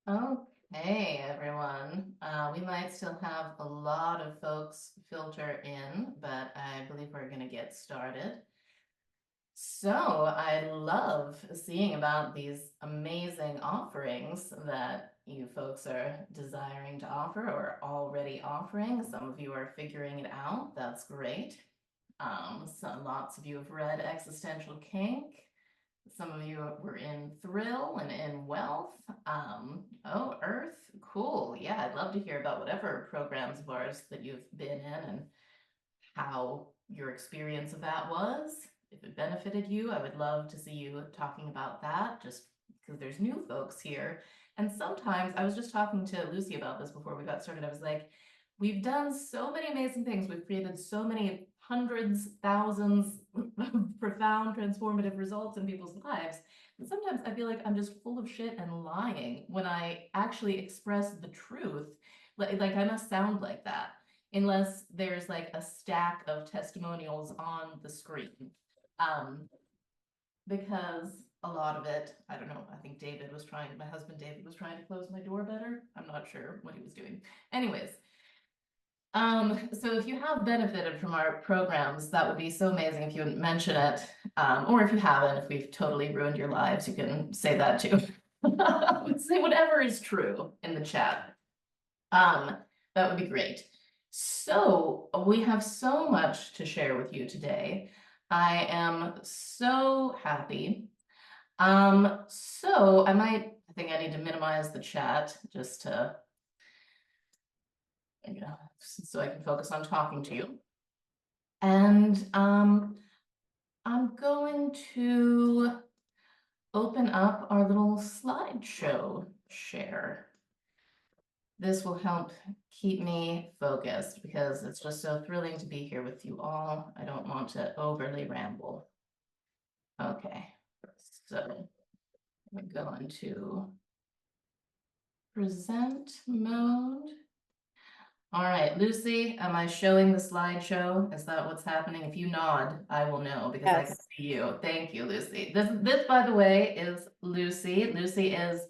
Okay, everyone. We might still have a lot of folks filter in, but I believe we're going to get started. So I love seeing about these amazing offerings that you folks are desiring to offer or already offering. Some of you are figuring it out. That's great. So lots of you have read Existential Kink. Some of you were in Thrill and in Wealth. Oh, Earth, cool. Yeah, I'd love to hear about whatever programs of ours that you've been in and how your experience of that was. If it benefited you, I would love to see you talking about that, just because there's new folks here. And sometimes I was just talking to Lucy about this before we got started. I was like, we've done so many amazing things. We've created so many hundreds, thousands of profound, transformative results in people's lives. And sometimes I feel like I'm just full of shit and lying when I actually express the truth. Like I must sound like that unless there's like a stack of testimonials on the screen. Um, because a lot of it, I don't know, I think my husband David was trying to close my door better. I'm not sure what he was doing. Anyways, so if you have benefited from our programs, that would be so amazing if you would mention it. Or if you haven't, if we've totally ruined your lives, you can say that too. Say whatever is true in the chat. That would be great. So we have so much to share with you today. I am so happy. So I think I need to minimize the chat just to, so I can focus on talking to you. And I'm going to open up our little slideshow share. This will help keep me focused because it's just so thrilling to be here with you all. I don't want to overly ramble. Okay, so I'm going to present mode. All right, Lucy, am I showing the slideshow? Is that what's happening? If you nod, I will know because I can Yes. see you. Thank you, Lucy. This, by the way, is Lucy. Lucy is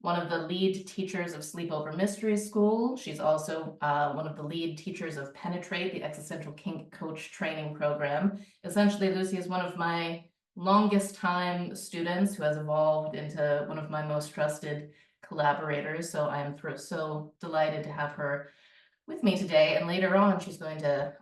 one of the lead teachers of Sleepover Mystery School. She's also one of the lead teachers of Penetrate, the Existential Kink Coach Training Program. Essentially, Lucy is one of my longest time students who has evolved into one of my most trusted collaborators. So I am so delighted to have her with me today. And later on, she's going to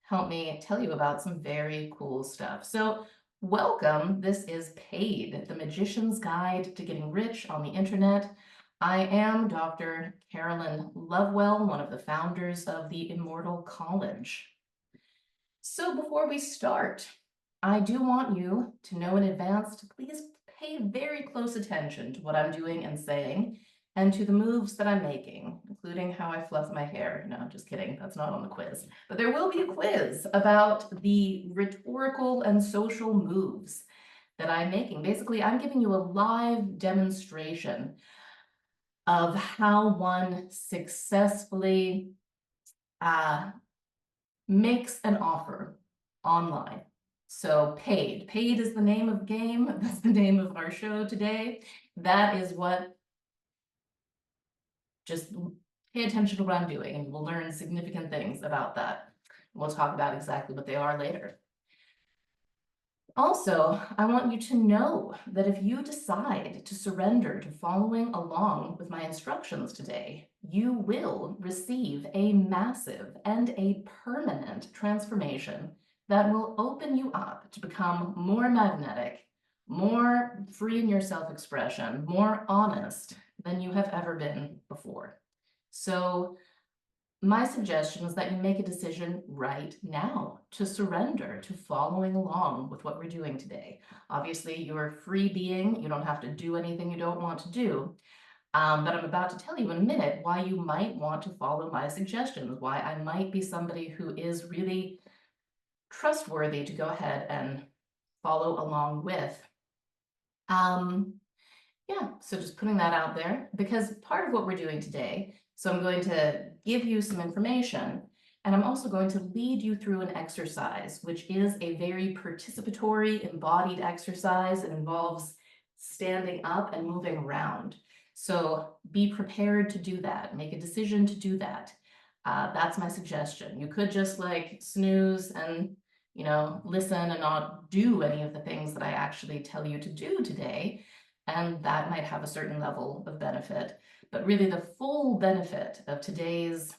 help me tell you about some very cool stuff. So welcome. This is Paid, the Magician's Guide to Getting Rich on the Internet. I am Dr. Carolyn Lovewell, one of the founders of the Immortal College. So before we start, I do want you to know in advance to please pay very close attention to what I'm doing and saying and to the moves that I'm making, including how I fluff my hair. No, just kidding. That's not on the quiz. But there will be a quiz about the rhetorical and social moves that I'm making. Basically, I'm giving you a live demonstration of how one successfully makes an offer online. So paid. Paid is the name of the game. That's the name of our show today. That is what, just pay attention to what I'm doing and we'll learn significant things about that. We'll talk about exactly what they are later. Also, I want you to know that if you decide to surrender to following along with my instructions today, you will receive a massive and a permanent transformation that will open you up to become more magnetic, more free in your self-expression, more honest than you have ever been before. So my suggestion is that you make a decision right now to surrender to following along with what we're doing today. Obviously, you're a free being. You don't have to do anything you don't want to do. But I'm about to tell you in a minute why you might want to follow my suggestions, why I might be somebody who is really trustworthy to go ahead and follow along with. Yeah, so just putting that out there because part of what we're doing today, so I'm going to give you some information and I'm also going to lead you through an exercise, which is a very participatory embodied exercise. It involves standing up and moving around. So be prepared to do that. Make a decision to do that. That's my suggestion. You could just like snooze and, listen and not do any of the things that I actually tell you to do today. And that might have a certain level of benefit. But really, the full benefit of today's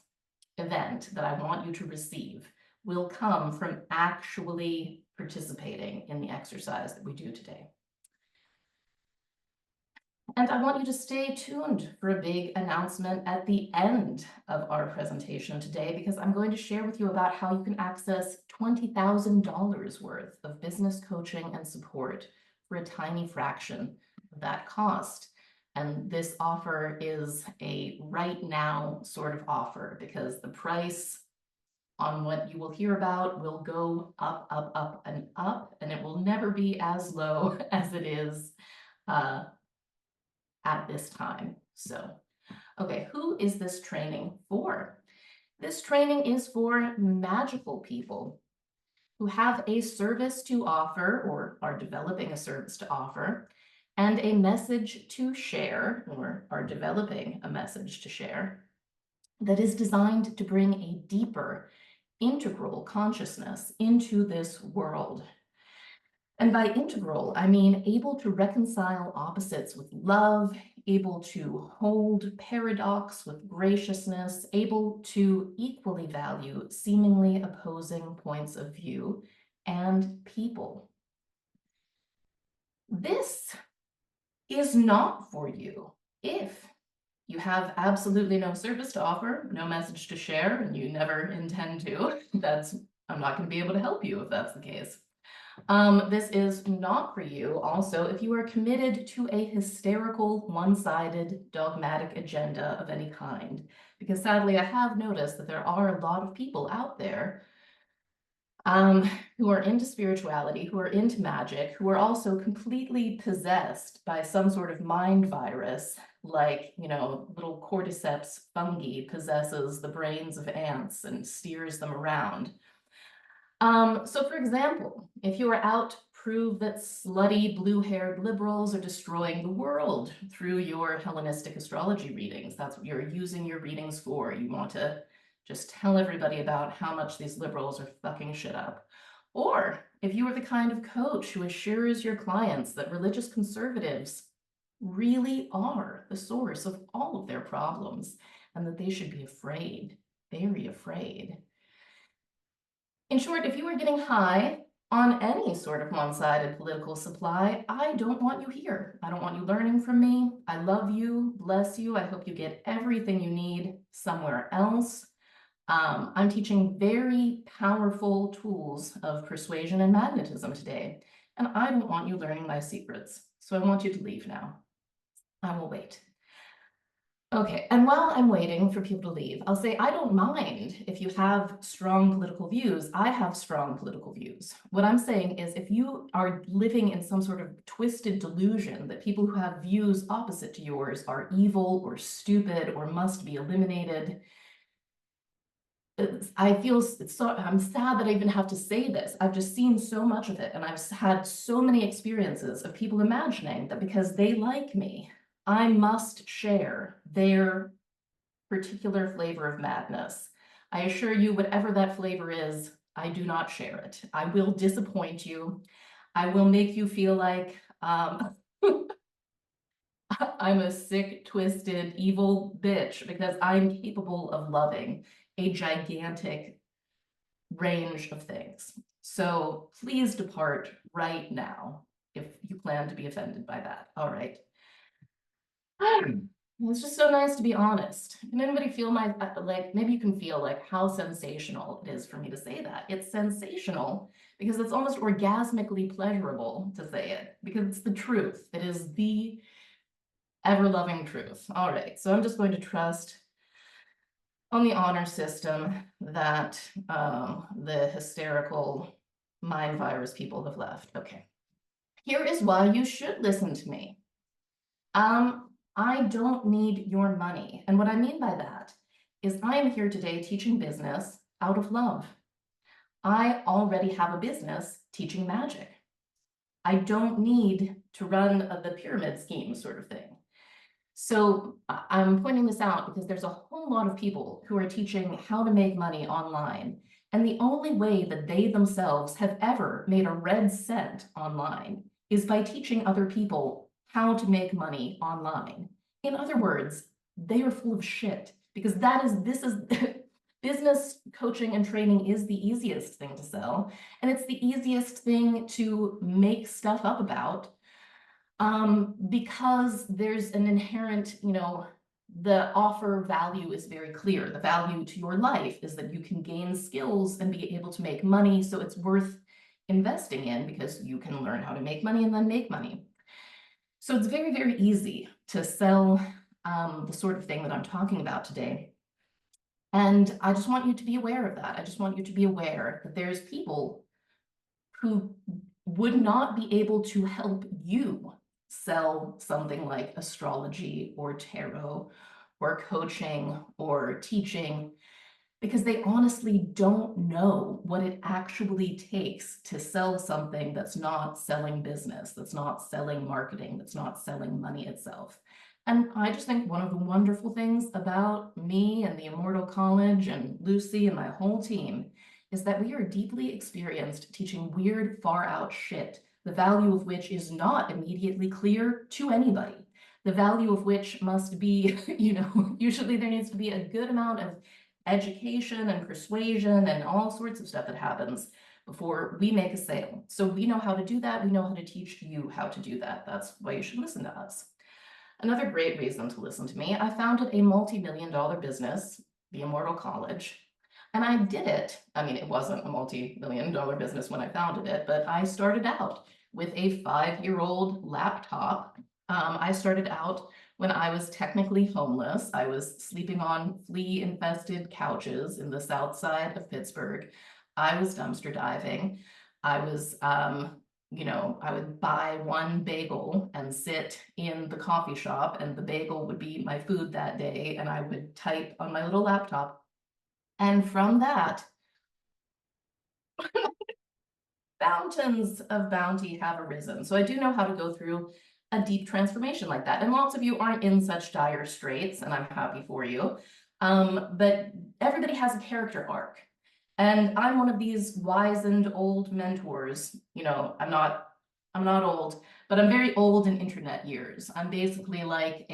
event that I want you to receive will come from actually participating in the exercise that we do today. And I want you to stay tuned for a big announcement at the end of our presentation today, because I'm going to share with you about how you can access $20,000 worth of business coaching and support for a tiny fraction of that cost. And this offer is a right now sort of offer, because the price on what you will hear about will go up, and it will never be as low as it is at this time. So, okay, who is this training for? This training is for magical people who have a service to offer or are developing a service to offer and a message to share or are developing a message to share that is designed to bring a deeper, integral consciousness into this world. And by integral, I mean able to reconcile opposites with love, able to hold paradox with graciousness, able to equally value seemingly opposing points of view and people. This is not for you if you have absolutely no service to offer, no message to share, and you never intend to. I'm not going to be able to help you if that's the case. This is not for you also if you are committed to a hysterical, one-sided, dogmatic agenda of any kind. Because sadly, I have noticed that there are a lot of people out there who are into spirituality, who are into magic, who are also completely possessed by some sort of mind virus, like, little cordyceps fungi possesses the brains of ants and steers them around. So for example, if you are out to prove that slutty blue-haired liberals are destroying the world through your Hellenistic astrology readings, that's what you're using your readings for. You want to just tell everybody about how much these liberals are fucking shit up. Or if you are the kind of coach who assures your clients that religious conservatives really are the source of all of their problems and that they should be afraid, very afraid. In short, if you are getting high on any sort of one-sided political supply, I don't want you here. I don't want you learning from me. I love you, bless you. I hope you get everything you need somewhere else. I'm teaching very powerful tools of persuasion and magnetism today, and I don't want you learning my secrets. So I want you to leave now. I will wait. Okay, and while I'm waiting for people to leave, I'll say I don't mind if you have strong political views. I have strong political views. What I'm saying is if you are living in some sort of twisted delusion that people who have views opposite to yours are evil or stupid or must be eliminated, I'm sad that I even have to say this. I've just seen so much of it, and I've had so many experiences of people imagining that because they like me, I must share their particular flavor of madness. I assure you, whatever that flavor is, I do not share it. I will disappoint you. I will make you feel like I'm a sick, twisted, evil bitch because I'm capable of loving a gigantic range of things. So please depart right now if you plan to be offended by that. All right. It's just so nice to be honest. Can anybody feel maybe you can feel like how sensational it is for me to say that. It's sensational because it's almost orgasmically pleasurable to say it because it's the truth. It is the ever-loving truth. All right, so I'm just going to trust on the honor system that the hysterical mind virus people have left. Okay, here is why you should listen to me. I don't need your money. And what I mean by that is I am here today teaching business out of love. I already have a business teaching magic. I don't need to run the pyramid scheme sort of thing. So I'm pointing this out because there's a whole lot of people who are teaching how to make money online. And the only way that they themselves have ever made a red cent online is by teaching other people how to make money online. In other words, they are full of shit because this is business coaching and training is the easiest thing to sell. And it's the easiest thing to make stuff up about because there's an inherent, the offer value is very clear. The value to your life is that you can gain skills and be able to make money. So it's worth investing in because you can learn how to make money and then make money. So it's very, very easy to sell the sort of thing that I'm talking about today. And I just want you to be aware of that. I just want you to be aware that there's people who would not be able to help you sell something like astrology or tarot or coaching or teaching because they honestly don't know what it actually takes to sell something that's not selling business, that's not selling marketing, that's not selling money itself. And I just think one of the wonderful things about me and the Immortal College and Lucy and my whole team is that we are deeply experienced teaching weird, far out shit, the value of which is not immediately clear to anybody. The value of which must be, usually there needs to be a good amount of education and persuasion and all sorts of stuff that happens before we make a sale. So we know how to do that. We know how to teach you how to do that. That's why you should listen to us. Another great reason to listen to me, I founded a multi-million-dollar business, the Immortal College. And I did it. I mean, it wasn't a multi-million-dollar business when I founded it, but I started out with a 5-year-old laptop. I started out when I was technically homeless. I was sleeping on flea-infested couches in the south side of Pittsburgh. I was dumpster diving. I was, I would buy one bagel and sit in the coffee shop, and the bagel would be my food that day, and I would type on my little laptop. And from that, fountains of bounty have arisen. So I do know how to go through a deep transformation like that. And lots of you aren't in such dire straits, and I'm happy for you. But everybody has a character arc. And I'm one of these wizened old mentors. I'm not old, but I'm very old in internet years. I'm basically like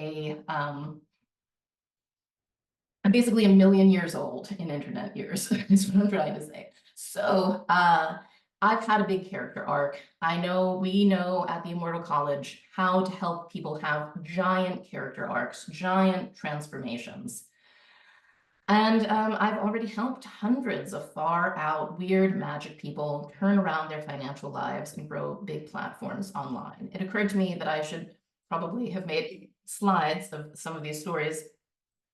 I'm basically a million years old in internet years, is what I'm trying to say. So I've had a big character arc. We know at the Immortal College how to help people have giant character arcs, giant transformations. And I've already helped hundreds of far out weird magic people turn around their financial lives and grow big platforms online. It occurred to me that I should probably have made slides of some of these stories,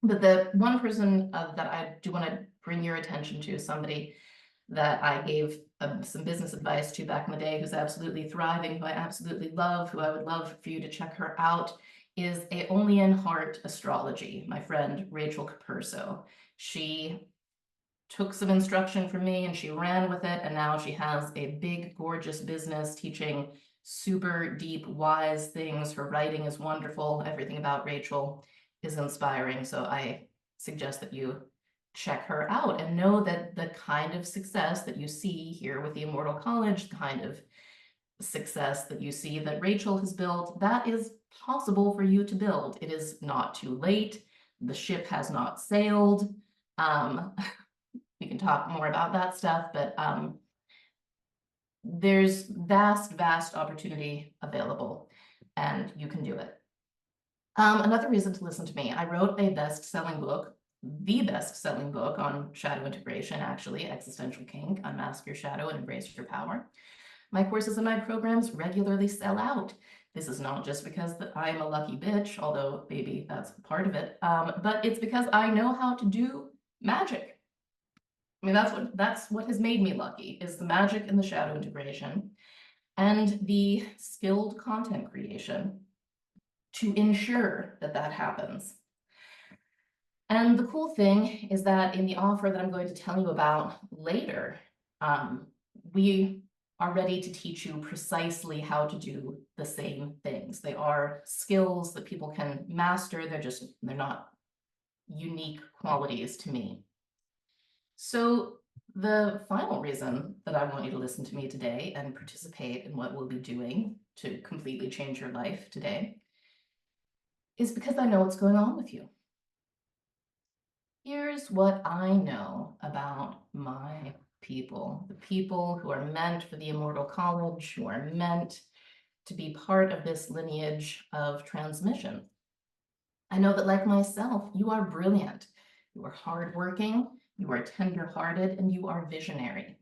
but the one person that I do want to bring your attention to, somebody that I gave some business advice to back in the day, who's absolutely thriving, who I absolutely love, who I would love for you to check her out, is Aeolian Heart Astrology, my friend Rachel Capurso. She took some instruction from me and she ran with it, and now she has a big, gorgeous business teaching super deep, wise things. Her writing is wonderful. Everything about Rachel is inspiring. So I suggest that you check her out and know that the kind of success that you see here with the Immortal College, the kind of success that you see that Rachel has built, that is possible for you to build. It is not too late. The ship has not sailed. We can talk more about that stuff, but there's vast, vast opportunity available, and you can do it. Another reason to listen to me, I wrote a best-selling book, the best-selling book on shadow integration, actually, Existential Kink, Unmask Your Shadow and Embrace Your Power. My courses and my programs regularly sell out. This is not just because I'm a lucky bitch, although maybe that's part of it, but it's because I know how to do magic. I mean, that's what has made me lucky, is the magic and the shadow integration and the skilled content creation to ensure that that happens. And the cool thing is that in the offer that I'm going to tell you about later, we are ready to teach you precisely how to do the same things. They are skills that people can master. They're not unique qualities to me. So the final reason that I want you to listen to me today and participate in what we'll be doing to completely change your life today is because I know what's going on with you. Here's what I know about my people, the people who are meant for the immortal college, who are meant to be part of this lineage of transmission. I know that, like myself, you are brilliant, you are hardworking, you are tender-hearted, and you are visionary.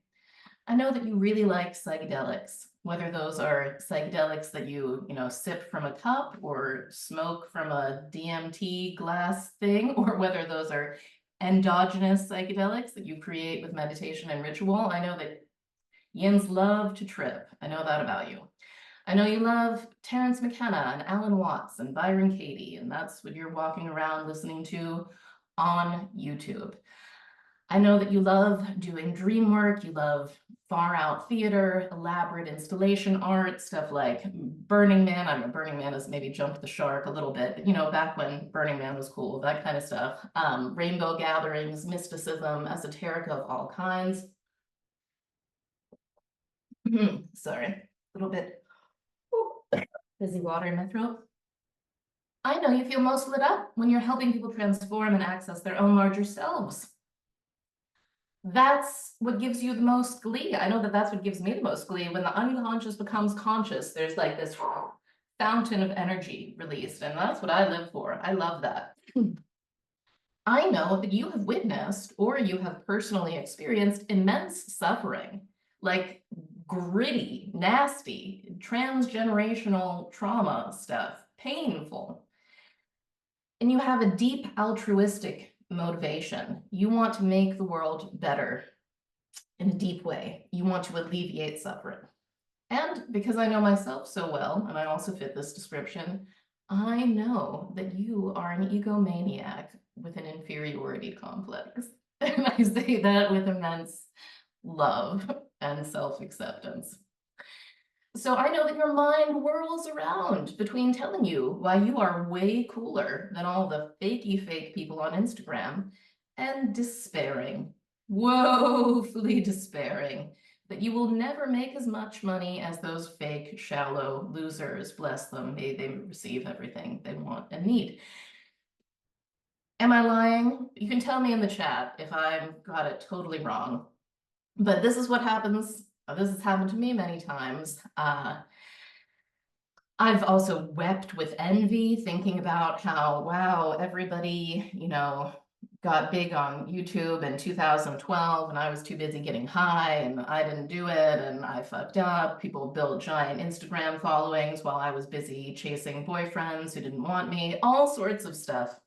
I know that you really like psychedelics, whether those are psychedelics that you sip from a cup or smoke from a DMT glass thing, or whether those are endogenous psychedelics that you create with meditation and ritual. I know that yins love to trip. I know that about you. I know you love Terence McKenna and Alan Watts and Byron Katie, and that's what you're walking around listening to on YouTube. I know that you love doing dream work, you love far out theater, elaborate installation art, stuff like Burning Man. I don't know, Burning Man has maybe jumped the shark a little bit, but back when Burning Man was cool, that kind of stuff. Rainbow gatherings, mysticism, esoteric of all kinds. Sorry, a little bit fizzy water in my throat. I know you feel most lit up when you're helping people transform and access their own larger selves. That's what gives you the most glee. I know that that's what gives me the most glee. When the unconscious becomes conscious, there's like this fountain of energy released, and that's what I live for. I love that. I know that you have witnessed or you have personally experienced immense suffering, like gritty, nasty, transgenerational trauma stuff, painful. And you have a deep altruistic motivation. You want to make the world better in a deep way. You want to alleviate suffering. And because I know myself so well, and I also fit this description, I know that you are an egomaniac with an inferiority complex. And I say that with immense love and self-acceptance. So I know that your mind whirls around between telling you why you are way cooler than all the fakey fake people on Instagram and despairing, woefully despairing, that you will never make as much money as those fake, shallow losers. Bless them, they receive everything they want and need. Am I lying? You can tell me in the chat if I've got it totally wrong. But this is what happens. This has happened to me many times. I've also wept with envy, thinking about how, wow, everybody, got big on YouTube in 2012, and I was too busy getting high, and I didn't do it, and I fucked up. People built giant Instagram followings while I was busy chasing boyfriends who didn't want me, all sorts of stuff.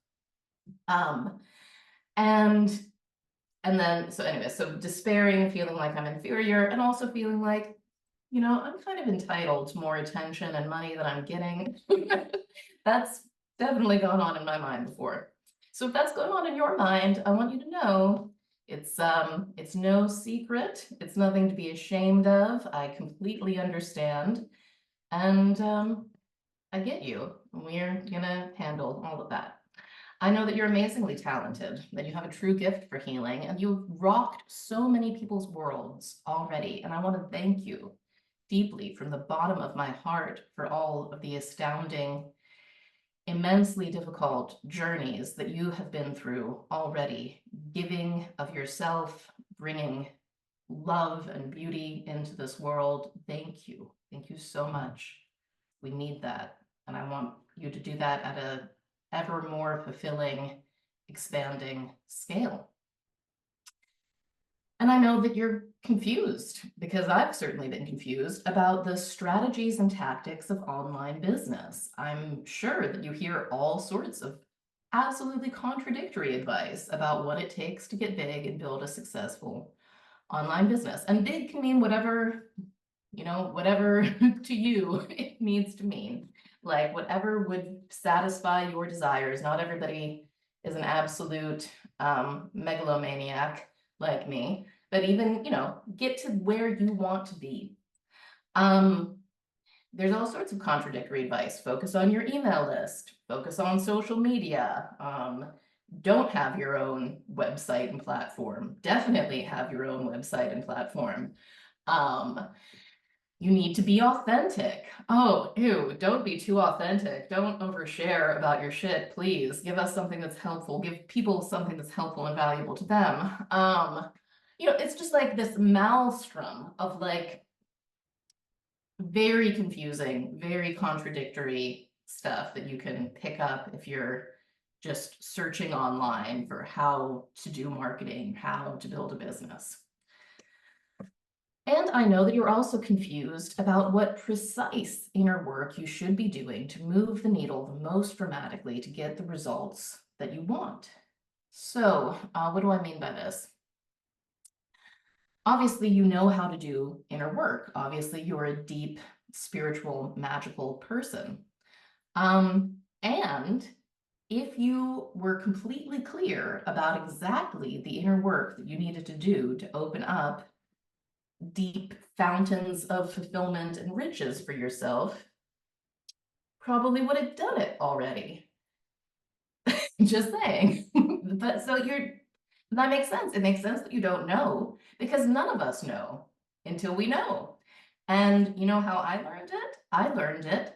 And then, so anyway, so despairing, feeling like I'm inferior, and also feeling like, I'm kind of entitled to more attention and money than I'm getting. That's definitely gone on in my mind before. So if that's going on in your mind, I want you to know it's no secret. It's nothing to be ashamed of. I completely understand. And I get you. We're gonna handle all of that. I know that you're amazingly talented, that you have a true gift for healing, and you've rocked so many people's worlds already. And I want to thank you deeply from the bottom of my heart for all of the astounding, immensely difficult journeys that you have been through already, giving of yourself, bringing love and beauty into this world. Thank you. Thank you so much. We need that. And I want you to do that at a ever more fulfilling, expanding scale. And I know that you're confused, because I've certainly been confused about the strategies and tactics of online business. I'm sure that you hear all sorts of absolutely contradictory advice about what it takes to get big and build a successful online business. And big can mean whatever, whatever to you it needs to mean. Like whatever would satisfy your desires. Not everybody is an absolute megalomaniac like me, but even, get to where you want to be. There's all sorts of contradictory advice. Focus on your email list, focus on social media. Don't have your own website and platform. Definitely have your own website and platform. Um, you need to be authentic. Oh, ew, don't be too authentic. Don't overshare about your shit, please. Give us something that's helpful. Give people something that's helpful and valuable to them. It's just like this maelstrom of like very confusing, very contradictory stuff that you can pick up if you're just searching online for how to do marketing, how to build a business. And I know that you're also confused about what precise inner work you should be doing to move the needle the most dramatically to get the results that you want. So, what do I mean by this? Obviously, you know how to do inner work. Obviously, you're a deep, spiritual, magical person. And if you were completely clear about exactly the inner work that you needed to do to open up deep fountains of fulfillment and riches for yourself, probably would have done it already. Just saying. But so that makes sense. It makes sense that you don't know because none of us know until we know. And you know how I learned it? I learned it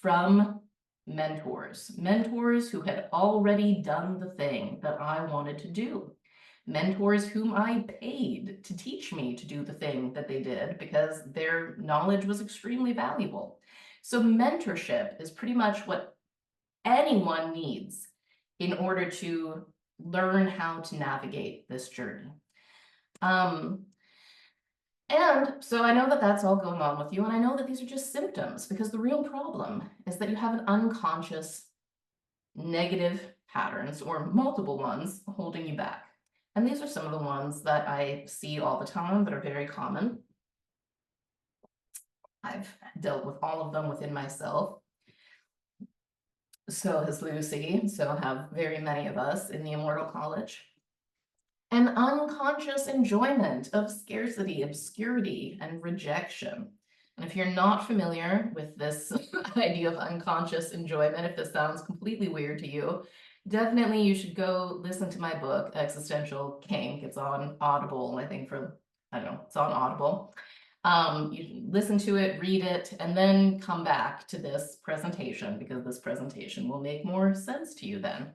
from mentors who had already done the thing that I wanted to do. Mentors whom I paid to teach me to do the thing that they did because their knowledge was extremely valuable. So mentorship is pretty much what anyone needs in order to learn how to navigate this journey. And so I know that that's all going on with you, and I know that these are just symptoms because the real problem is that you have an unconscious negative patterns or multiple ones holding you back. And these are some of the ones that I see all the time that are very common. I've dealt with all of them within myself. So has Lucy, so have very many of us in the Immortal College. An unconscious enjoyment of scarcity, obscurity, and rejection. And if you're not familiar with this idea of unconscious enjoyment, if this sounds completely weird to you, definitely you should go listen to my book, Existential Kink. It's on Audible, I think I don't know, it's on Audible. You can listen to it, read it, and then come back to this presentation because this presentation will make more sense to you then.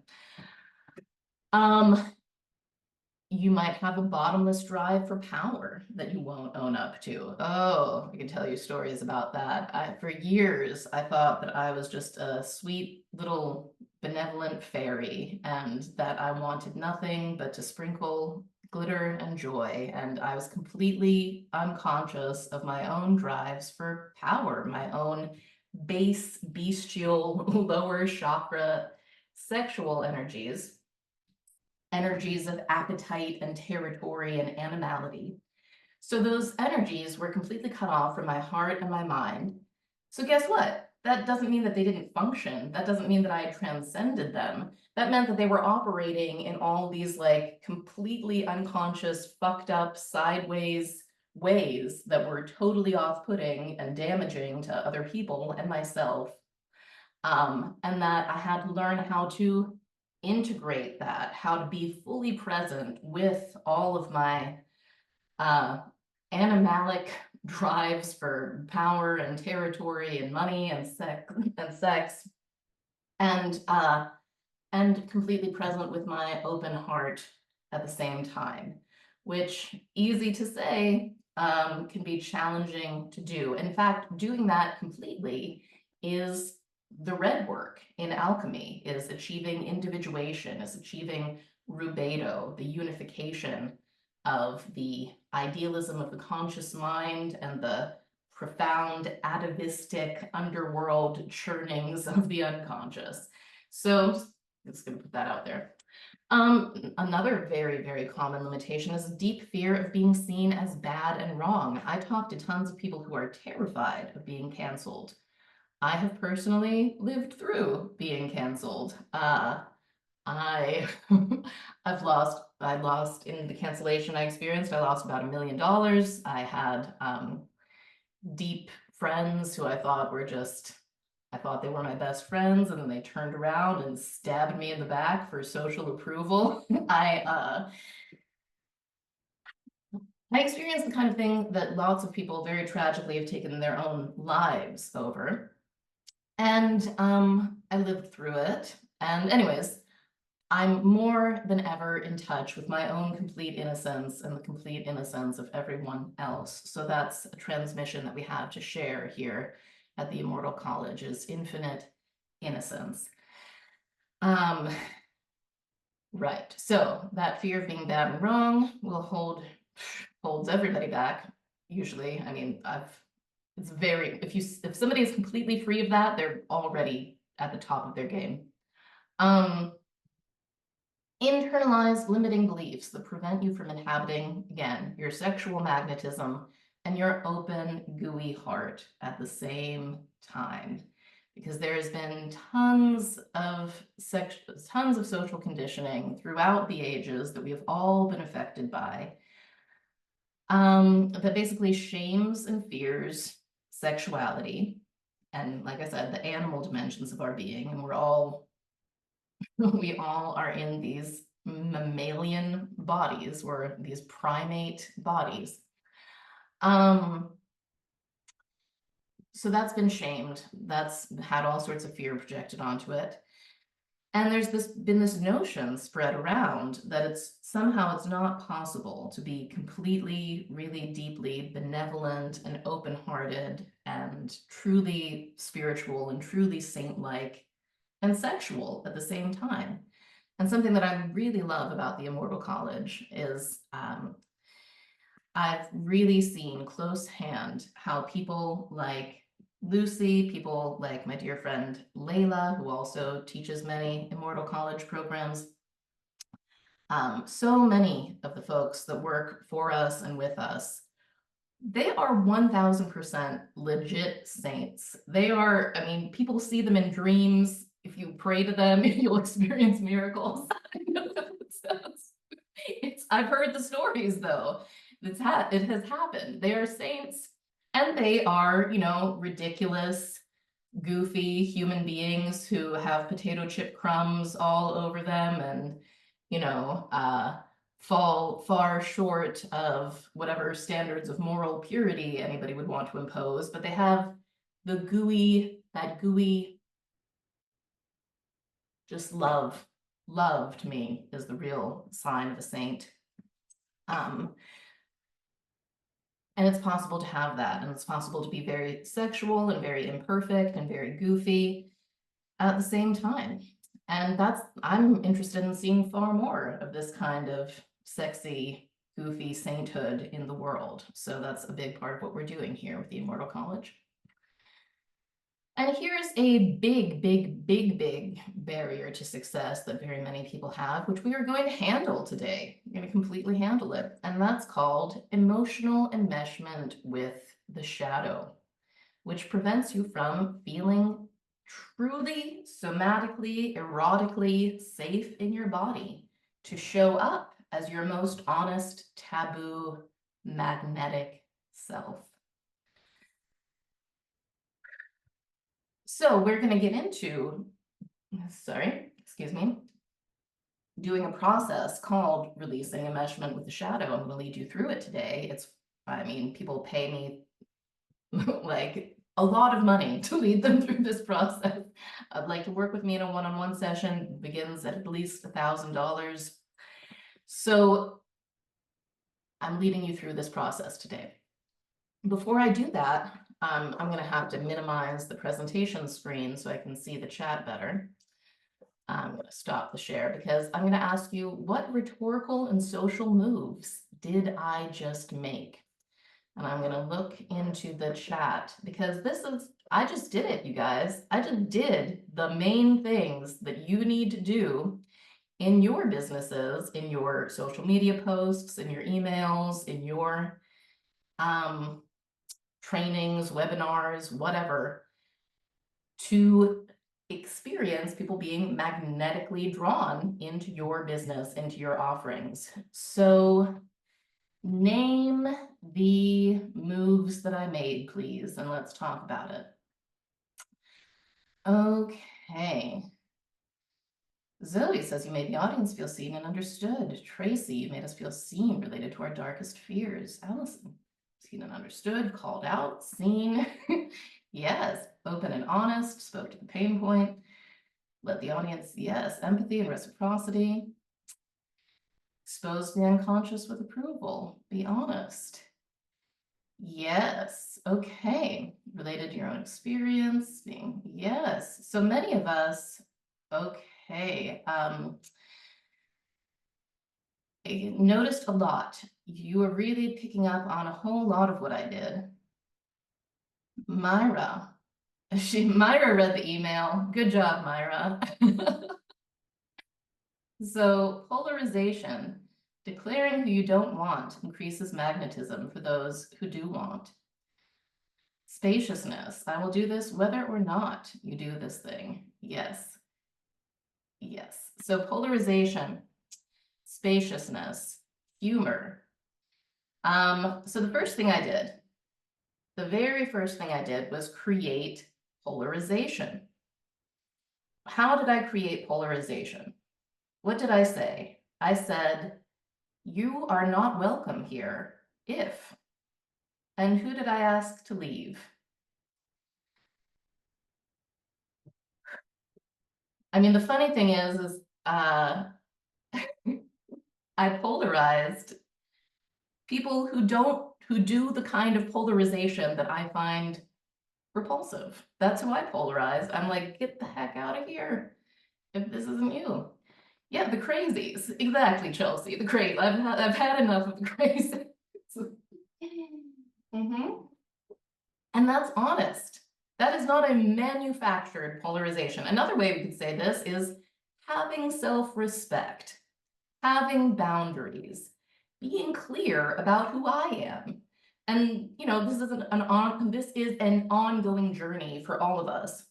You might have a bottomless drive for power that you won't own up to. Oh, I can tell you stories about that. For years, I thought that I was just a sweet little benevolent fairy and that I wanted nothing but to sprinkle glitter and joy. And I was completely unconscious of my own drives for power, my own base, bestial, lower chakra sexual energies of appetite and territory and animality. So those energies were completely cut off from my heart and my mind. So guess what? That doesn't mean that they didn't function. That doesn't mean that I transcended them. That meant that they were operating in all these like completely unconscious, fucked up, sideways ways that were totally off-putting and damaging to other people and myself. And that I had to learn how to integrate that, how to be fully present with all of my animalic drives for power and territory and money and sex, and completely present with my open heart at the same time, which easy to say can be challenging to do. In fact, doing that completely is the red work in alchemy, is achieving individuation, is achieving rubedo, the unification of the idealism of the conscious mind and the profound atavistic underworld churnings of the unconscious. So I'm just going to put that out there. Another very, very common limitation is a deep fear of being seen as bad and wrong. I talk to tons of people who are terrified of being canceled. I have personally lived through being canceled. I lost in the cancellation I experienced, I lost about $1 million. I had deep friends who I thought were just, I thought they were my best friends, and then they turned around and stabbed me in the back for social approval. I experienced the kind of thing that lots of people very tragically have taken their own lives over. And I lived through it. And anyways, I'm more than ever in touch with my own complete innocence and the complete innocence of everyone else. So that's a transmission that we have to share here at the Immortal College, is infinite innocence. Right. So that fear of being bad and wrong will holds everybody back. Usually, I mean, it's very, if somebody is completely free of that, they're already at the top of their game. Internalized limiting beliefs that prevent you from inhabiting, again, your sexual magnetism and your open, gooey heart at the same time. Because there's been tons of social conditioning throughout the ages that we have all been affected by, that basically shames and fears sexuality. And like I said, the animal dimensions of our being, and we all are in these mammalian bodies, or these primate bodies. So that's been shamed. That's had all sorts of fear projected onto it. And there's been this notion spread around that it's not possible to be completely, really deeply benevolent and open-hearted and truly spiritual and truly saint-like and sexual at the same time. And something that I really love about the Immortal College is I've really seen close hand how people like Lucy, people like my dear friend Layla, who also teaches many Immortal College programs, so many of the folks that work for us and with us, they are 1000% legit saints. They are, I mean, people see them in dreams. If you pray to them, you'll experience miracles. I've heard the stories though. It has happened. They are saints, and they are, ridiculous, goofy human beings who have potato chip crumbs all over them, and fall far short of whatever standards of moral purity anybody would want to impose. But they have that gooey, just love. Love to me is the real sign of a saint. And it's possible to have that, and it's possible to be very sexual and very imperfect and very goofy at the same time. And I'm interested in seeing far more of this kind of sexy, goofy sainthood in the world. So that's a big part of what we're doing here with the Immortal College. And here's a big, big, big, big barrier to success that very many people have, which we are going to handle today. We're going to completely handle it. And that's called emotional enmeshment with the shadow, which prevents you from feeling truly, somatically, erotically safe in your body to show up as your most honest, taboo, magnetic self. So we're going to get into, doing a process called releasing enmeshment with the shadow. I'm going to lead you through it today. People pay me like a lot of money to lead them through this process. I'd like to work with me in a one-on-one session. It begins at least $1,000. So I'm leading you through this process today. Before I do that, I'm going to have to minimize the presentation screen so I can see the chat better. I'm going to stop the share because I'm going to ask you, what rhetorical and social moves did I just make? And I'm going to look into the chat because I just did it, you guys. I just did the main things that you need to do in your businesses, in your social media posts, in your emails, in your trainings, webinars, whatever, to experience people being magnetically drawn into your business, into your offerings. So Name the moves that I made, please, and let's talk about it. Okay. Zoe says you made the audience feel seen and understood. Tracy, you made us feel seen, related to our darkest fears. Allison, seen and understood, called out, seen. Yes, open and honest, spoke to the pain point. Let the audience, yes, empathy and reciprocity. Expose the unconscious with approval. Be honest. Yes, okay. Related to your own experience, being, yes. So many of us, okay. I noticed a lot. You were really picking up on a whole lot of what I did. Myra. Myra read the email. Good job, Myra. So polarization, declaring who you don't want increases magnetism for those who do want. Spaciousness, I will do this whether or not you do this thing. Yes. Yes. So polarization, spaciousness, humor. So the first thing I did, the very first thing I did was create polarization. How did I create polarization? What did I say? I said, you are not welcome here if. And who did I ask to leave? I mean, the funny thing is I polarized people who do the kind of polarization that I find repulsive. That's who I polarized. I'm like, get the heck out of here if this isn't you. Yeah, the crazies. Exactly, Chelsea. The crazy. I've had enough of the crazies. And that's honest. That is not a manufactured polarization. Another way we could say this is having self-respect, having boundaries, being clear about who I am. And this is an ongoing journey for all of us.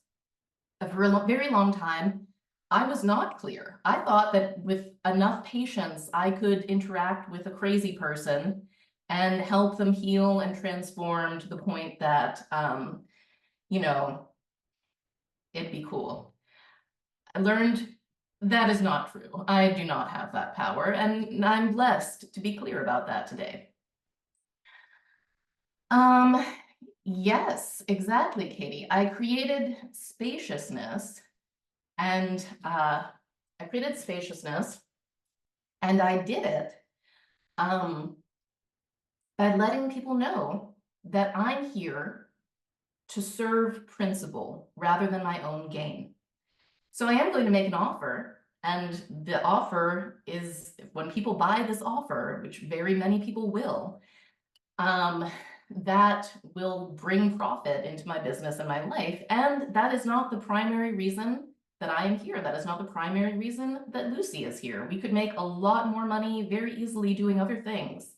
For a very long time, I was not clear. I thought that with enough patience, I could interact with a crazy person and help them heal and transform to the point that, it'd be cool. I learned that is not true. I do not have that power, and I'm blessed to be clear about that today. Yes, exactly, Katie. I created spaciousness and I did it by letting people know that I'm here to serve principle rather than my own gain. So I am going to make an offer, and the offer is when people buy this offer, which very many people will, that will bring profit into my business and my life. And that is not the primary reason that I am here. That is not the primary reason that Lucy is here. We could make a lot more money very easily doing other things.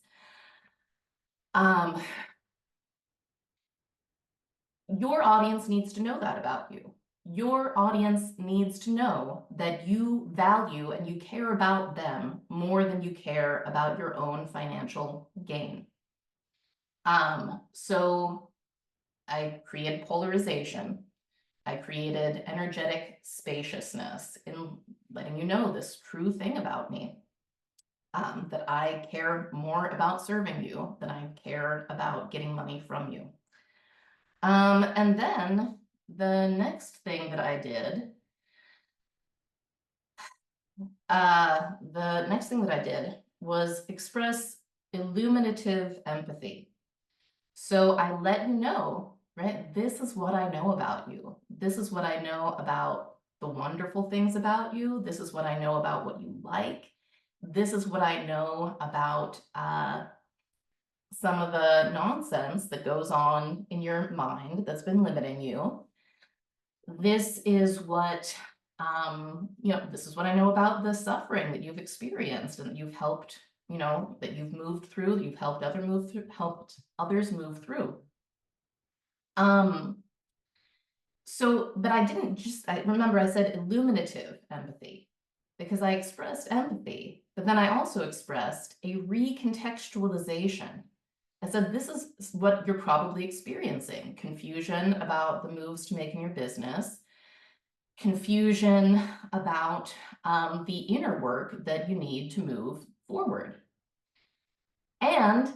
Your audience needs to know that about you. Your audience needs to know that you value and you care about them more than you care about your own financial gain. So I created polarization. I created energetic spaciousness in letting you know this true thing about me, that I care more about serving you than I care about getting money from you. And then the next thing that I did, was express illuminative empathy. So I let you know, right? This is what I know about you. This is what I know about the wonderful things about you. This is what I know about what you like. This is what I know about some of the nonsense that goes on in your mind that's been limiting you. This is what, this is what I know about the suffering that you've experienced and that you've helped, that you've moved through, that you've helped others move through. So, but I didn't just, I remember I said illuminative empathy. because I expressed empathy, but then I also expressed a recontextualization. I said, this is what you're probably experiencing: confusion about the moves to make in your business, confusion about the inner work that you need to move forward. And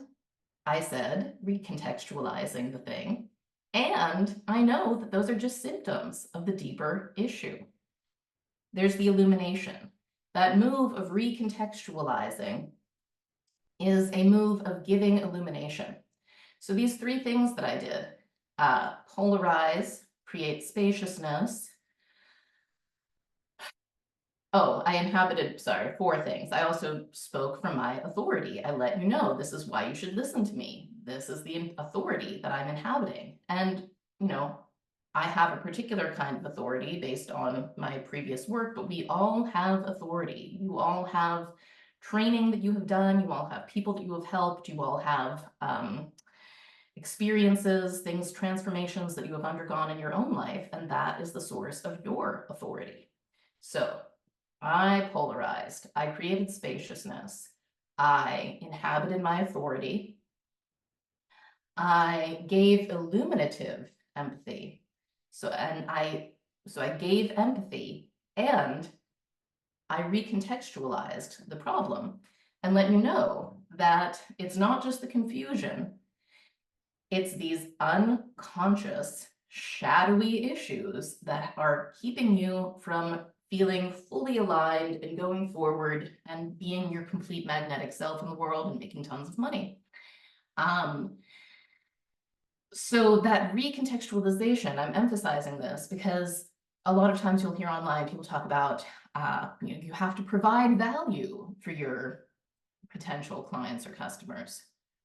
I said, recontextualizing the thing, and I know that those are just symptoms of the deeper issue. There's the illumination. That move of recontextualizing is a move of giving illumination. So these three things that I did, polarize, create spaciousness. Oh, I inhabited, sorry, four things. I also spoke from my authority. I let you know, this is why you should listen to me. This is the authority that I'm inhabiting. And, you know, I have a particular kind of authority based on my previous work, but we all have authority. You all have training that you have done. You all have people that you have helped. You all have experiences, things, transformations that you have undergone in your own life. And that is the source of your authority. So I polarized, I created spaciousness, I inhabited my authority, I gave illuminative empathy. So I gave empathy, and I recontextualized the problem and let you know that it's not just the confusion, it's these unconscious, shadowy issues that are keeping you from feeling fully aligned and going forward and being your complete magnetic self in the world and making tons of money. So that recontextualization, I'm emphasizing this because a lot of times you'll hear online people talk about, you have to provide value for your potential clients or customers.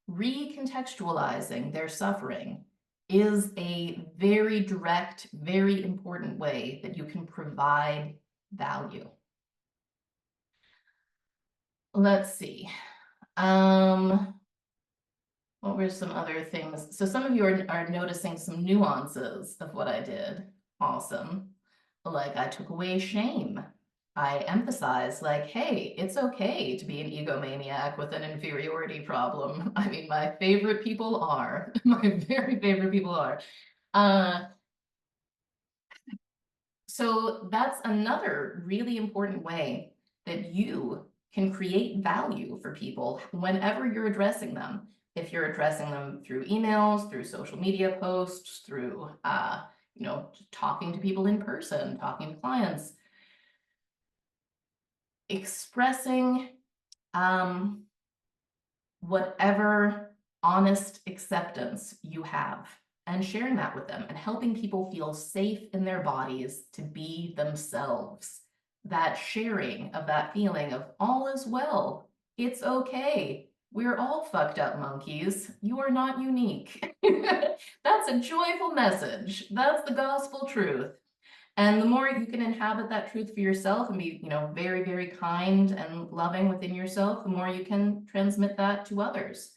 Recontextualizing their suffering is a very direct, very important way that you can provide value. Let's see. What were some other things? So some of you are noticing some nuances of what I did. Awesome. Like I took away shame. I emphasized like, hey, it's okay to be an egomaniac with an inferiority problem. I mean, my favorite people are, my very favorite people are. So that's another really important way that you can create value for people whenever you're addressing them. If you're addressing them through emails, through social media posts, through talking to people in person, talking to clients, expressing whatever honest acceptance you have and sharing that with them and helping people feel safe in their bodies to be themselves. That sharing of that feeling of all is well, it's okay. We're all fucked up monkeys. You are not unique. That's a joyful message. That's the gospel truth. And the more you can inhabit that truth for yourself and be, very, very kind and loving within yourself, the more you can transmit that to others.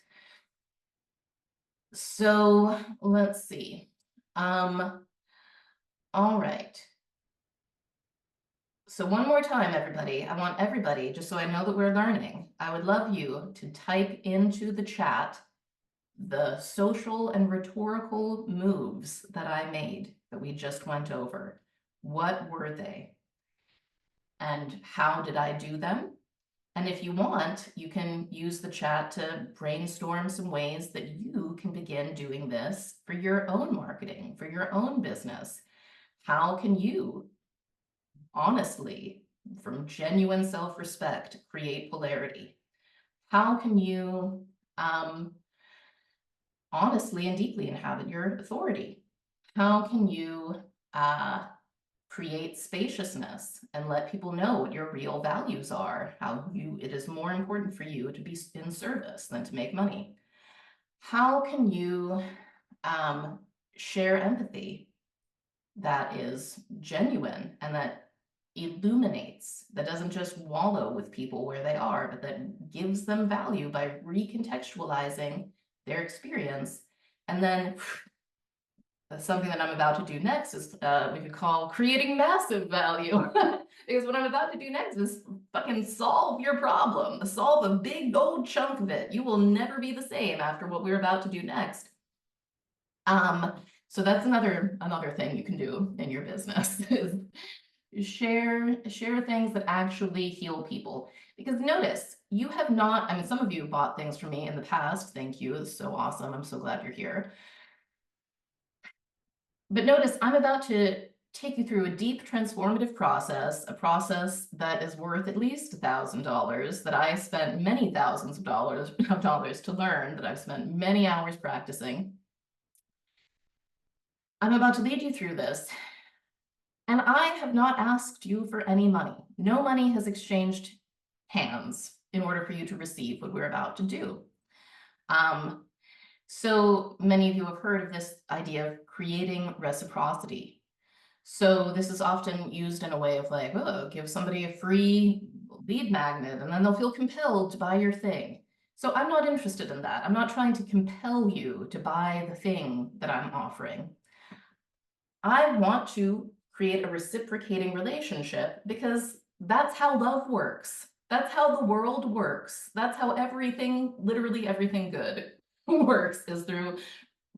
So let's see. All right. So one more time, everybody, I want everybody, just so I know that we're learning, I would love you to type into the chat the social and rhetorical moves that I made that we just went over. What were they? And how did I do them? And if you want, you can use the chat to brainstorm some ways that you can begin doing this for your own marketing, for your own business. How can you honestly, from genuine self-respect, create polarity? How can you honestly and deeply inhabit your authority? How can you create spaciousness and let people know what your real values are, how it is more important for you to be in service than to make money? How can you share empathy that is genuine and that illuminates, that doesn't just wallow with people where they are, but that gives them value by recontextualizing their experience and then something that I'm about to do next is we could call creating massive value. Because what I'm about to do next is fucking solve your problem, solve a big old chunk of it. You will never be the same after what we're about to do next. So that's another thing you can do in your business is share things that actually heal people. Because notice, you have not, I mean, some of you bought things from me in the past. Thank you. It's so awesome. I'm so glad you're here. But notice, I'm about to take you through a deep transformative process, a process that is worth at least $1,000, that I spent many thousands of dollars to learn, that I've spent many hours practicing. I'm about to lead you through this, and I have not asked you for any money. No money has exchanged hands in order for you to receive what we're about to do. So many of you have heard of this idea of creating reciprocity. So this is often used in a way of like, oh, give somebody a free lead magnet and then they'll feel compelled to buy your thing. So I'm not interested in that. I'm not trying to compel you to buy the thing that I'm offering. I want to create a reciprocating relationship because that's how love works. That's how the world works. That's how everything, literally everything good works, is through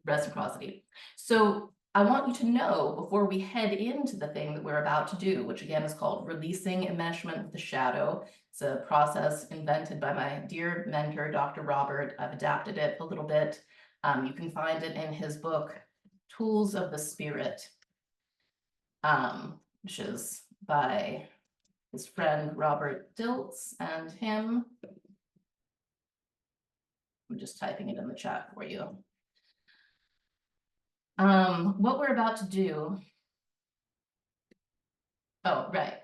reciprocity. So I want you to know before we head into the thing that we're about to do, which again is called releasing enmeshment with the shadow. It's a process invented by my dear mentor, Dr. Robert. I've adapted it a little bit. You can find it in his book, Tools of the Spirit, which is by his friend Robert Dilts and him. I'm just typing it in the chat for you. What we're about to do, oh, right.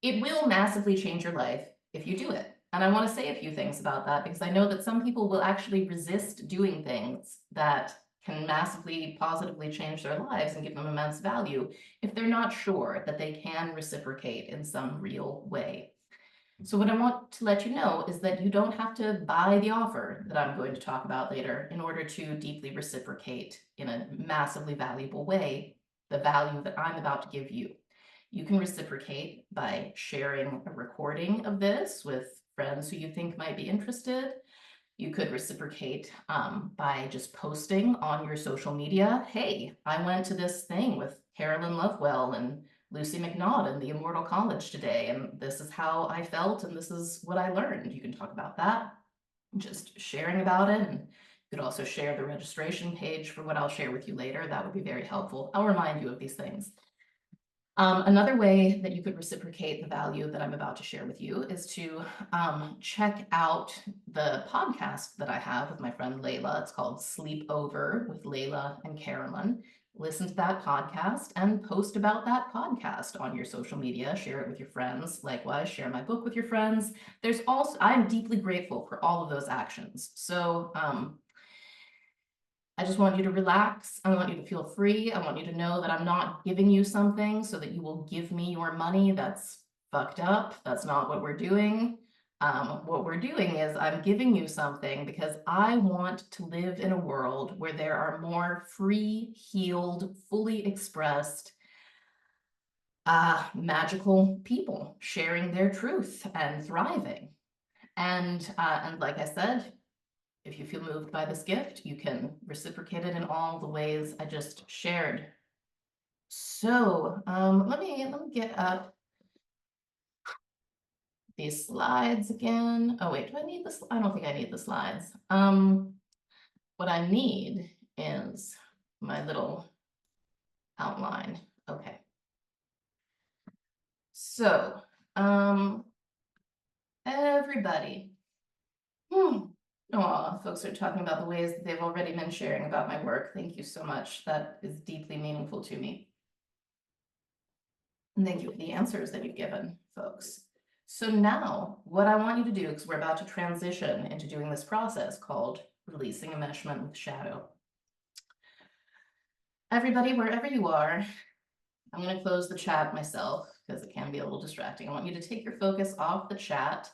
It will massively change your life if you do it. And I want to say a few things about that because I know that some people will actually resist doing things that can massively positively change their lives and give them immense value if they're not sure that they can reciprocate in some real way. So what I want to let you know is that you don't have to buy the offer that I'm going to talk about later in order to deeply reciprocate in a massively valuable way the value that I'm about to give you. You can reciprocate by sharing a recording of this with friends who you think might be interested. You could reciprocate by just posting on your social media, hey, I went to this thing with Carolyn Lovewell and Lucy McNaught in the Immortal College today, and this is how I felt, and this is what I learned. You can talk about that, just sharing about it, and you could also share the registration page for what I'll share with you later. That would be very helpful. I'll remind you of these things. Another way that you could reciprocate the value that I'm about to share with you is to check out the podcast that I have with my friend Layla. It's called Sleep Over with Layla and Carolyn. Listen to that podcast and post about that podcast on your social media. Share it with your friends. Likewise, share my book with your friends. There's also, I'm deeply grateful for all of those actions. So I just want you to relax. I want you to feel free. I want you to know that I'm not giving you something so that you will give me your money. That's fucked up. That's not what we're doing. What we're doing is I'm giving you something because I want to live in a world where there are more free, healed, fully expressed, magical people sharing their truth and thriving. And like I said, if you feel moved by this gift, you can reciprocate it in all the ways I just shared. So let me get up these slides again. Oh wait, do I need this? I don't think I need the slides. What I need is my little outline. Okay. So everybody. Oh, folks are talking about the ways that they've already been sharing about my work. Thank you so much. That is deeply meaningful to me. And thank you for the answers that you've given, folks. So now what I want you to do, because we're about to transition into doing this process called releasing enmeshment with shadow. Everybody, wherever you are, I'm going to close the chat myself because it can be a little distracting. I want you to take your focus off the chat,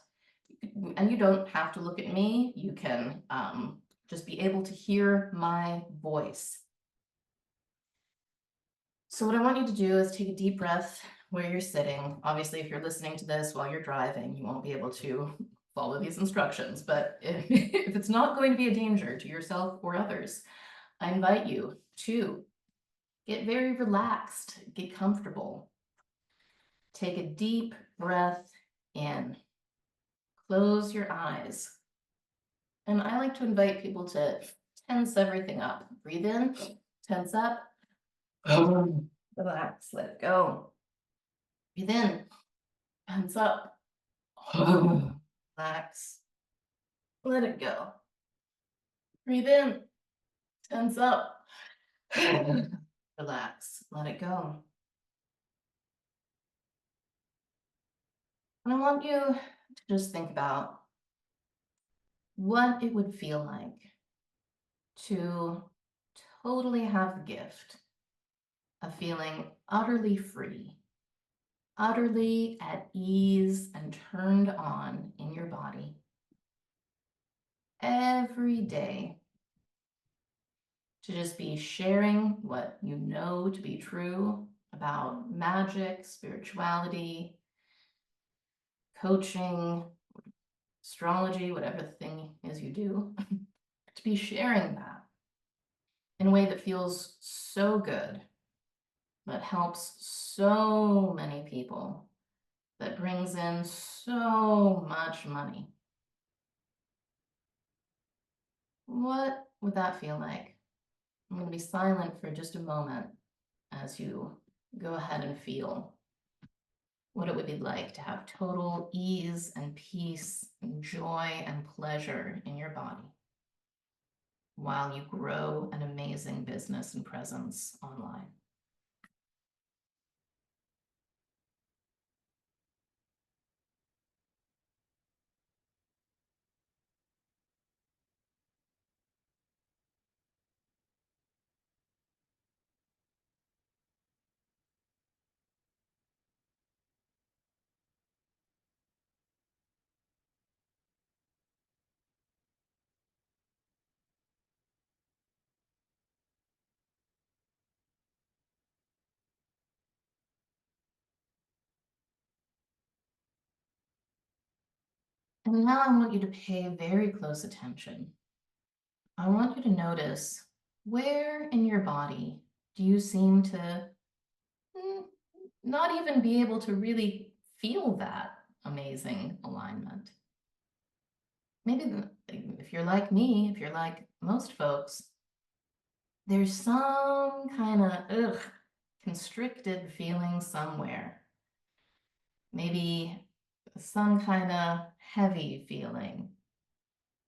and you don't have to look at me. You can just be able to hear my voice. So what I want you to do is take a deep breath where you're sitting. Obviously, if you're listening to this while you're driving, you won't be able to follow these instructions, but if it's not going to be a danger to yourself or others, I invite you to get very relaxed, get comfortable. Take a deep breath in, close your eyes. And I like to invite people to tense everything up. Breathe in, tense up, relax, let it go. Breathe in, tense up, relax, let it go. Breathe in, tense up, relax, let it go. And I want you to just think about what it would feel like to totally have the gift of feeling utterly free, utterly at ease and turned on in your body every day, to just be sharing what you know to be true about magic, spirituality, coaching, astrology, whatever the thing is you do, to be sharing that in a way that feels so good, that helps so many people, that brings in so much money. What would that feel like? I'm going to be silent for just a moment as you go ahead and feel what it would be like to have total ease and peace and joy and pleasure in your body while you grow an amazing business and presence online. And now I want you to pay very close attention. I want you to notice, where in your body do you seem to not even be able to really feel that amazing alignment? Maybe if you're like me, if you're like most folks, there's some kind of constricted feeling somewhere. Maybe some kind of heavy feeling.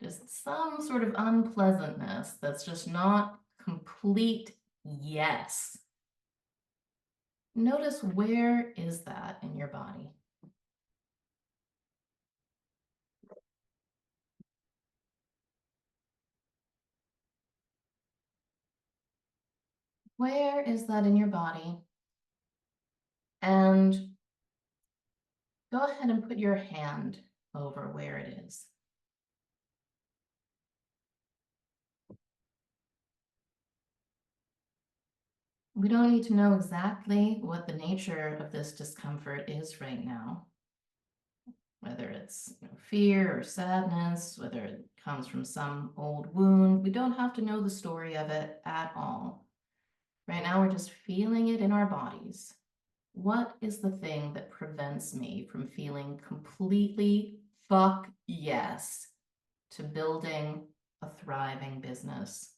Just some sort of unpleasantness that's just not complete yes. Notice, where is that in your body? Where is that in your body? And go ahead and put your hand over where it is. We don't need to know exactly what the nature of this discomfort is right now, whether it's fear or sadness, whether it comes from some old wound. We don't have to know the story of it at all. Right now, we're just feeling it in our bodies. What is the thing that prevents me from feeling completely fuck yes to building a thriving business?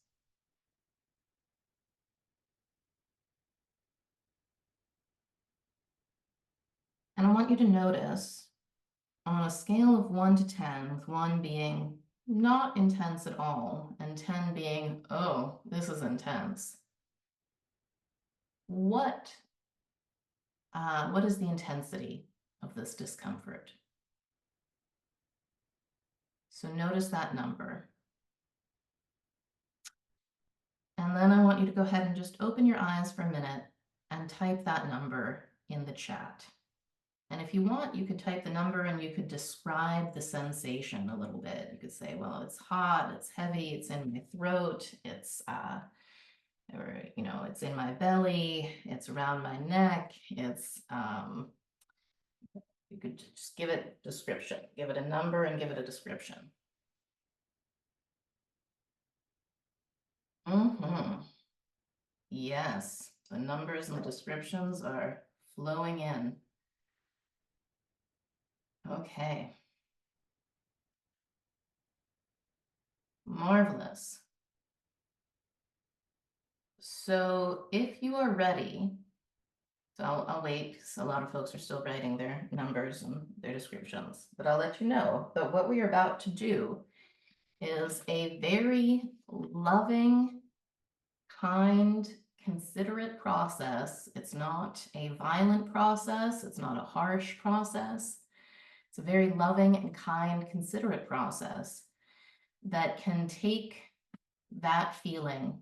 And I want you to notice, on a scale of 1 to 10, with 1 being not intense at all, and 10 being, oh, this is intense, what is the intensity of this discomfort? So notice that number. And then I want you to go ahead and just open your eyes for a minute and type that number in the chat. And if you want, you could type the number and you could describe the sensation a little bit. You could say, well, it's hot, it's heavy, it's in my throat, it's or, it's in my belly, it's around my neck, it's, you could just give it a description, give it a number and give it a description. Yes, the numbers and the descriptions are flowing in. Okay. Marvelous. So if you are ready, so I'll wait because a lot of folks are still writing their numbers and their descriptions, but I'll let you know that what we are about to do is a very loving, kind, considerate process. It's not a violent process. It's not a harsh process. It's a very loving and kind, considerate process that can take that feeling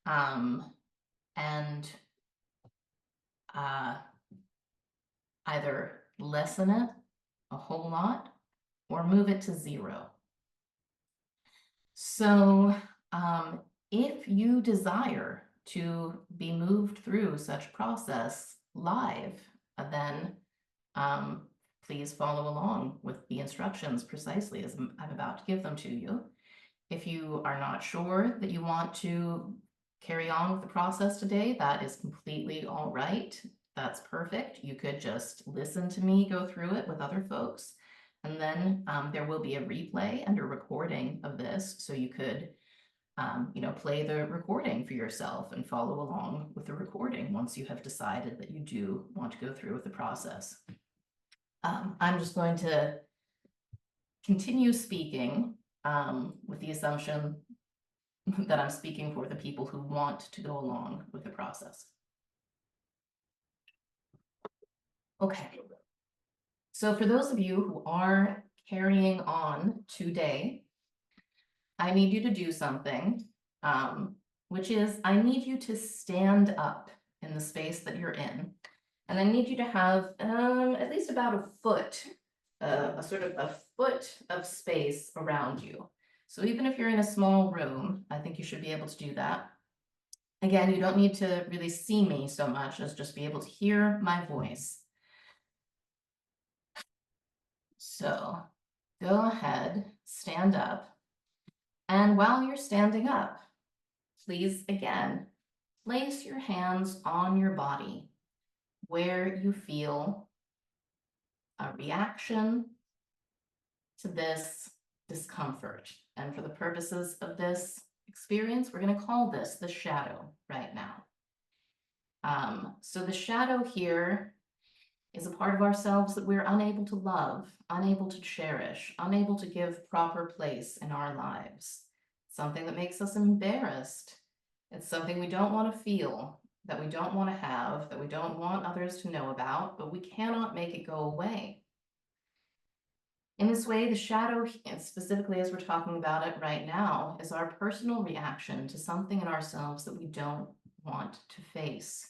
and either lessen it a whole lot or move it to zero. So if you desire to be moved through such process live, then please follow along with the instructions precisely as I'm about to give them to you. If you are not sure that you want to carry on with the process today, that is completely all right. That's perfect. You could just listen to me go through it with other folks. And then there will be a replay and a recording of this. So you could, play the recording for yourself and follow along with the recording once you have decided that you do want to go through with the process. I'm just going to continue speaking with the assumption that I'm speaking for the people who want to go along with the process. Okay. So for those of you who are carrying on today, I need you to do something, which is I need you to stand up in the space that you're in. And I need you to have at least about a foot, a sort of a foot of space around you. So even if you're in a small room, I think you should be able to do that. Again, you don't need to really see me so much as just be able to hear my voice. So go ahead, stand up. And while you're standing up, please again, place your hands on your body where you feel a reaction to this discomfort. And for the purposes of this experience, we're going to call this the shadow right now. So the shadow here is a part of ourselves that we're unable to love, unable to cherish, unable to give proper place in our lives. Something that makes us embarrassed. It's something we don't want to feel, that we don't want to have, that we don't want others to know about, but we cannot make it go away. In this way, the shadow, specifically as we're talking about it right now, is our personal reaction to something in ourselves that we don't want to face.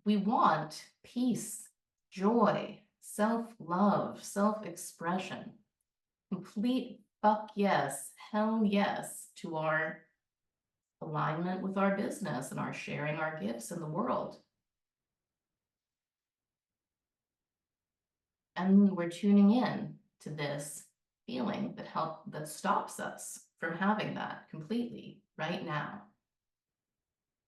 We want peace, joy, self-love, self-expression, complete fuck yes, hell yes to our alignment with our business and our sharing our gifts in the world. And we're tuning in to this feeling that stops us from having that completely right now.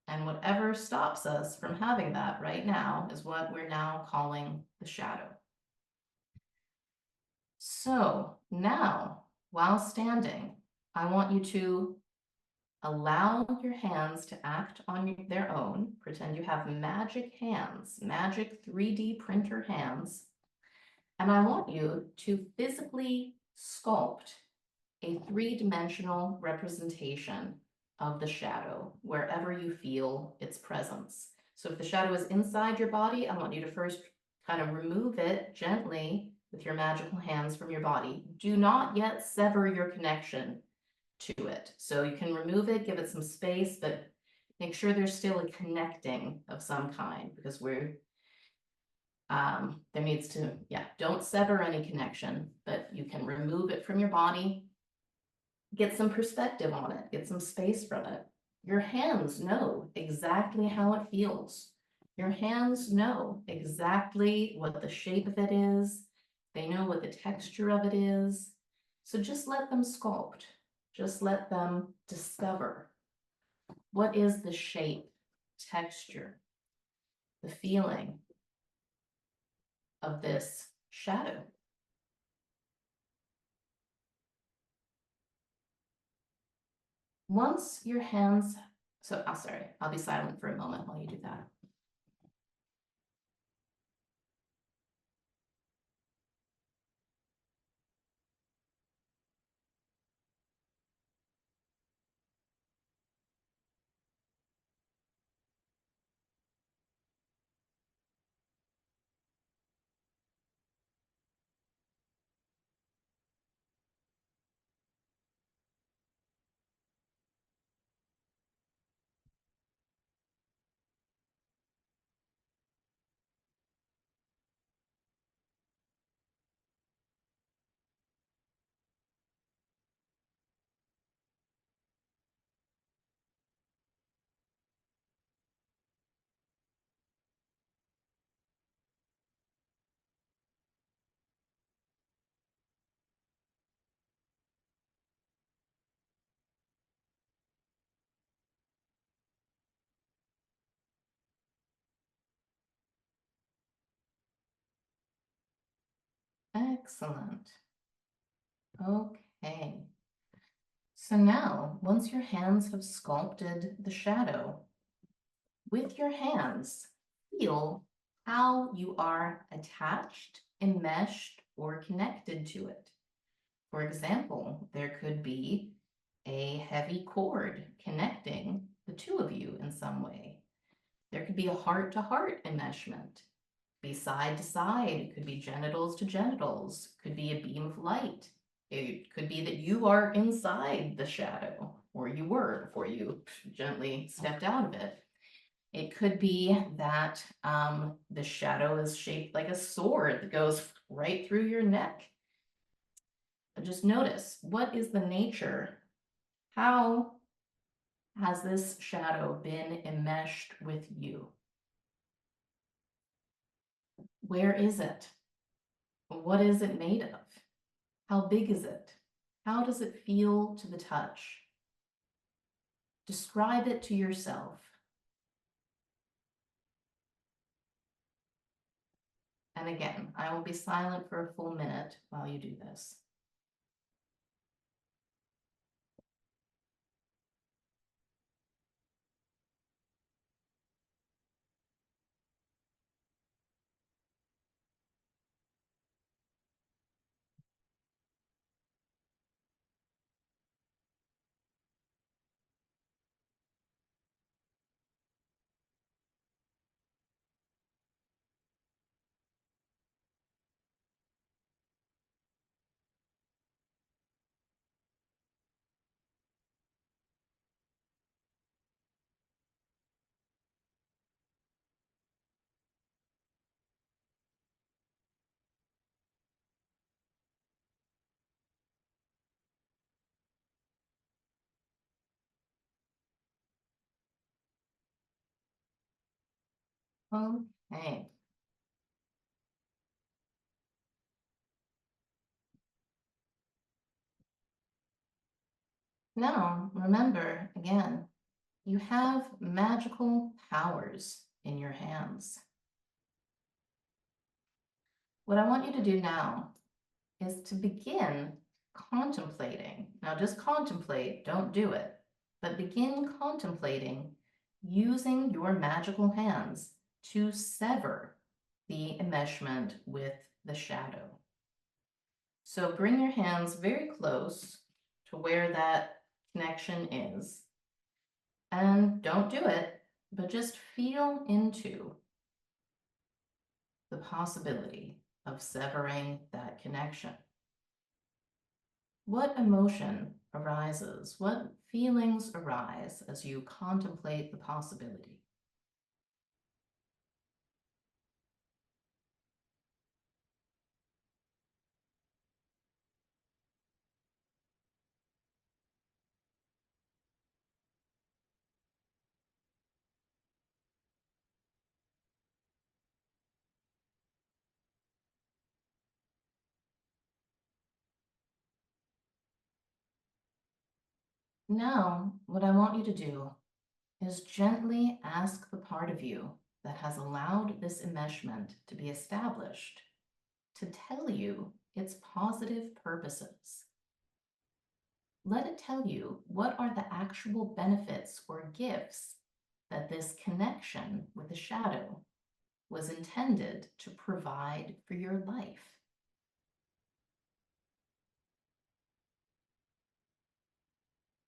And whatever stops us from having that right now is what we're now calling the shadow. So now, while standing, I want you to allow your hands to act on their own. Pretend you have magic hands, magic 3D printer hands. And I want you to physically sculpt a 3-dimensional representation of the shadow wherever you feel its presence. So if the shadow is inside your body, I want you to first kind of remove it gently with your magical hands from your body. Do not yet sever your connection to it. So you can remove it, give it some space, but make sure there's still a connecting of some kind, because there needs to, don't sever any connection, but you can remove it from your body, get some perspective on it, get some space from it. Your hands know exactly how it feels. Your hands know exactly what the shape of it is. They know what the texture of it is. So just let them sculpt. Just let them discover what is the shape, texture, the feeling of this shadow. Once your hands, sorry, I'll be silent for a moment while you do that. Excellent. Okay. So now, once your hands have sculpted the shadow, with your hands, feel how you are attached, enmeshed, or connected to it. For example, there could be a heavy cord connecting the two of you in some way. There could be a heart-to-heart enmeshment. Be side to side, it could be genitals to genitals, could be a beam of light. It could be that you are inside the shadow, or you were before you gently stepped out of it. It could be that the shadow is shaped like a sword that goes right through your neck. But just notice, what is the nature? How has this shadow been enmeshed with you? Where is it? What is it made of? How big is it? How does it feel to the touch? Describe it to yourself. And again, I will be silent for a full minute while you do this. Okay. Now, remember, again, you have magical powers in your hands. What I want you to do now is to begin contemplating. Now, just contemplate, don't do it, but begin contemplating using your magical hands to sever the enmeshment with the shadow. So bring your hands very close to where that connection is. And don't do it, but just feel into the possibility of severing that connection. What emotion arises? What feelings arise as you contemplate the possibility? Now, what I want you to do is gently ask the part of you that has allowed this enmeshment to be established to tell you its positive purposes. Let it tell you what are the actual benefits or gifts that this connection with the shadow was intended to provide for your life.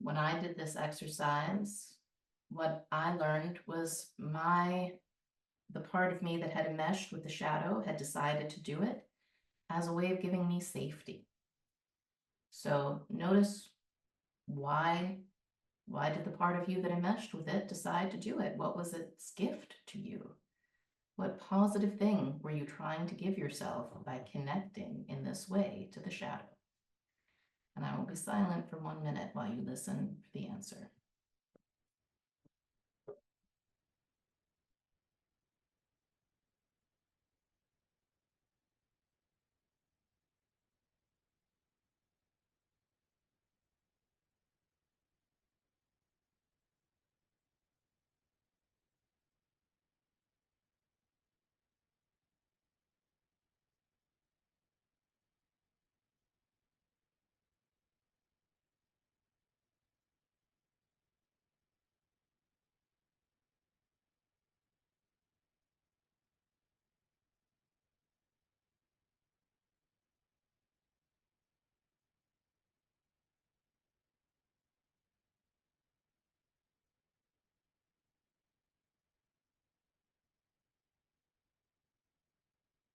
When I did this exercise, what I learned was the part of me that had enmeshed with the shadow had decided to do it as a way of giving me safety. So notice why did the part of you that enmeshed with it decide to do it? What was its gift to you? What positive thing were you trying to give yourself by connecting in this way to the shadow? And I will be silent for 1 minute while you listen for the answer.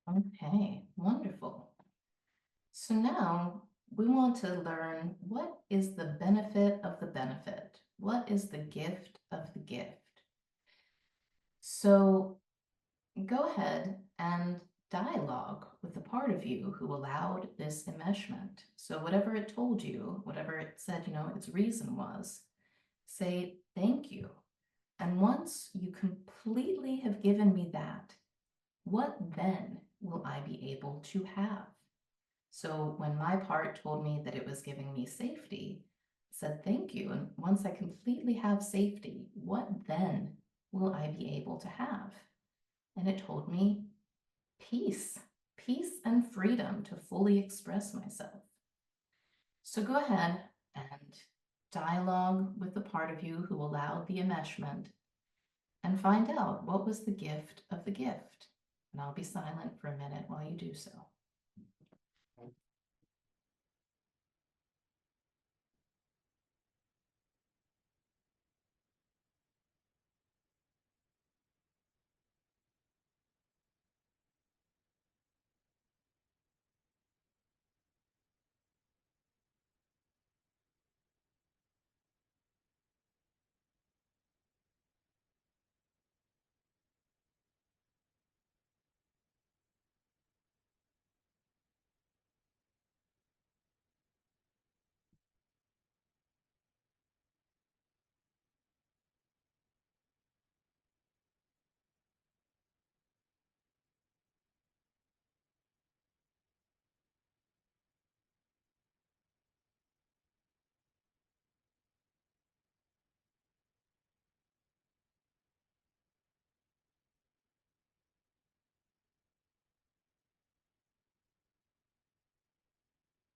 Okay, wonderful. So now we want to learn, what is the benefit of the benefit? What is the gift of the gift? So go ahead and dialogue with the part of you who allowed this enmeshment. So whatever it told you, whatever it said, its reason was, say thank you. And once you completely have given me that, what then will I be able to have? So when my part told me that it was giving me safety, I said thank you. And once I completely have safety, what then will I be able to have? And it told me peace, peace and freedom to fully express myself. So go ahead and dialogue with the part of you who allowed the enmeshment and find out what was the gift of the gift. And I'll be silent for a minute while you do so.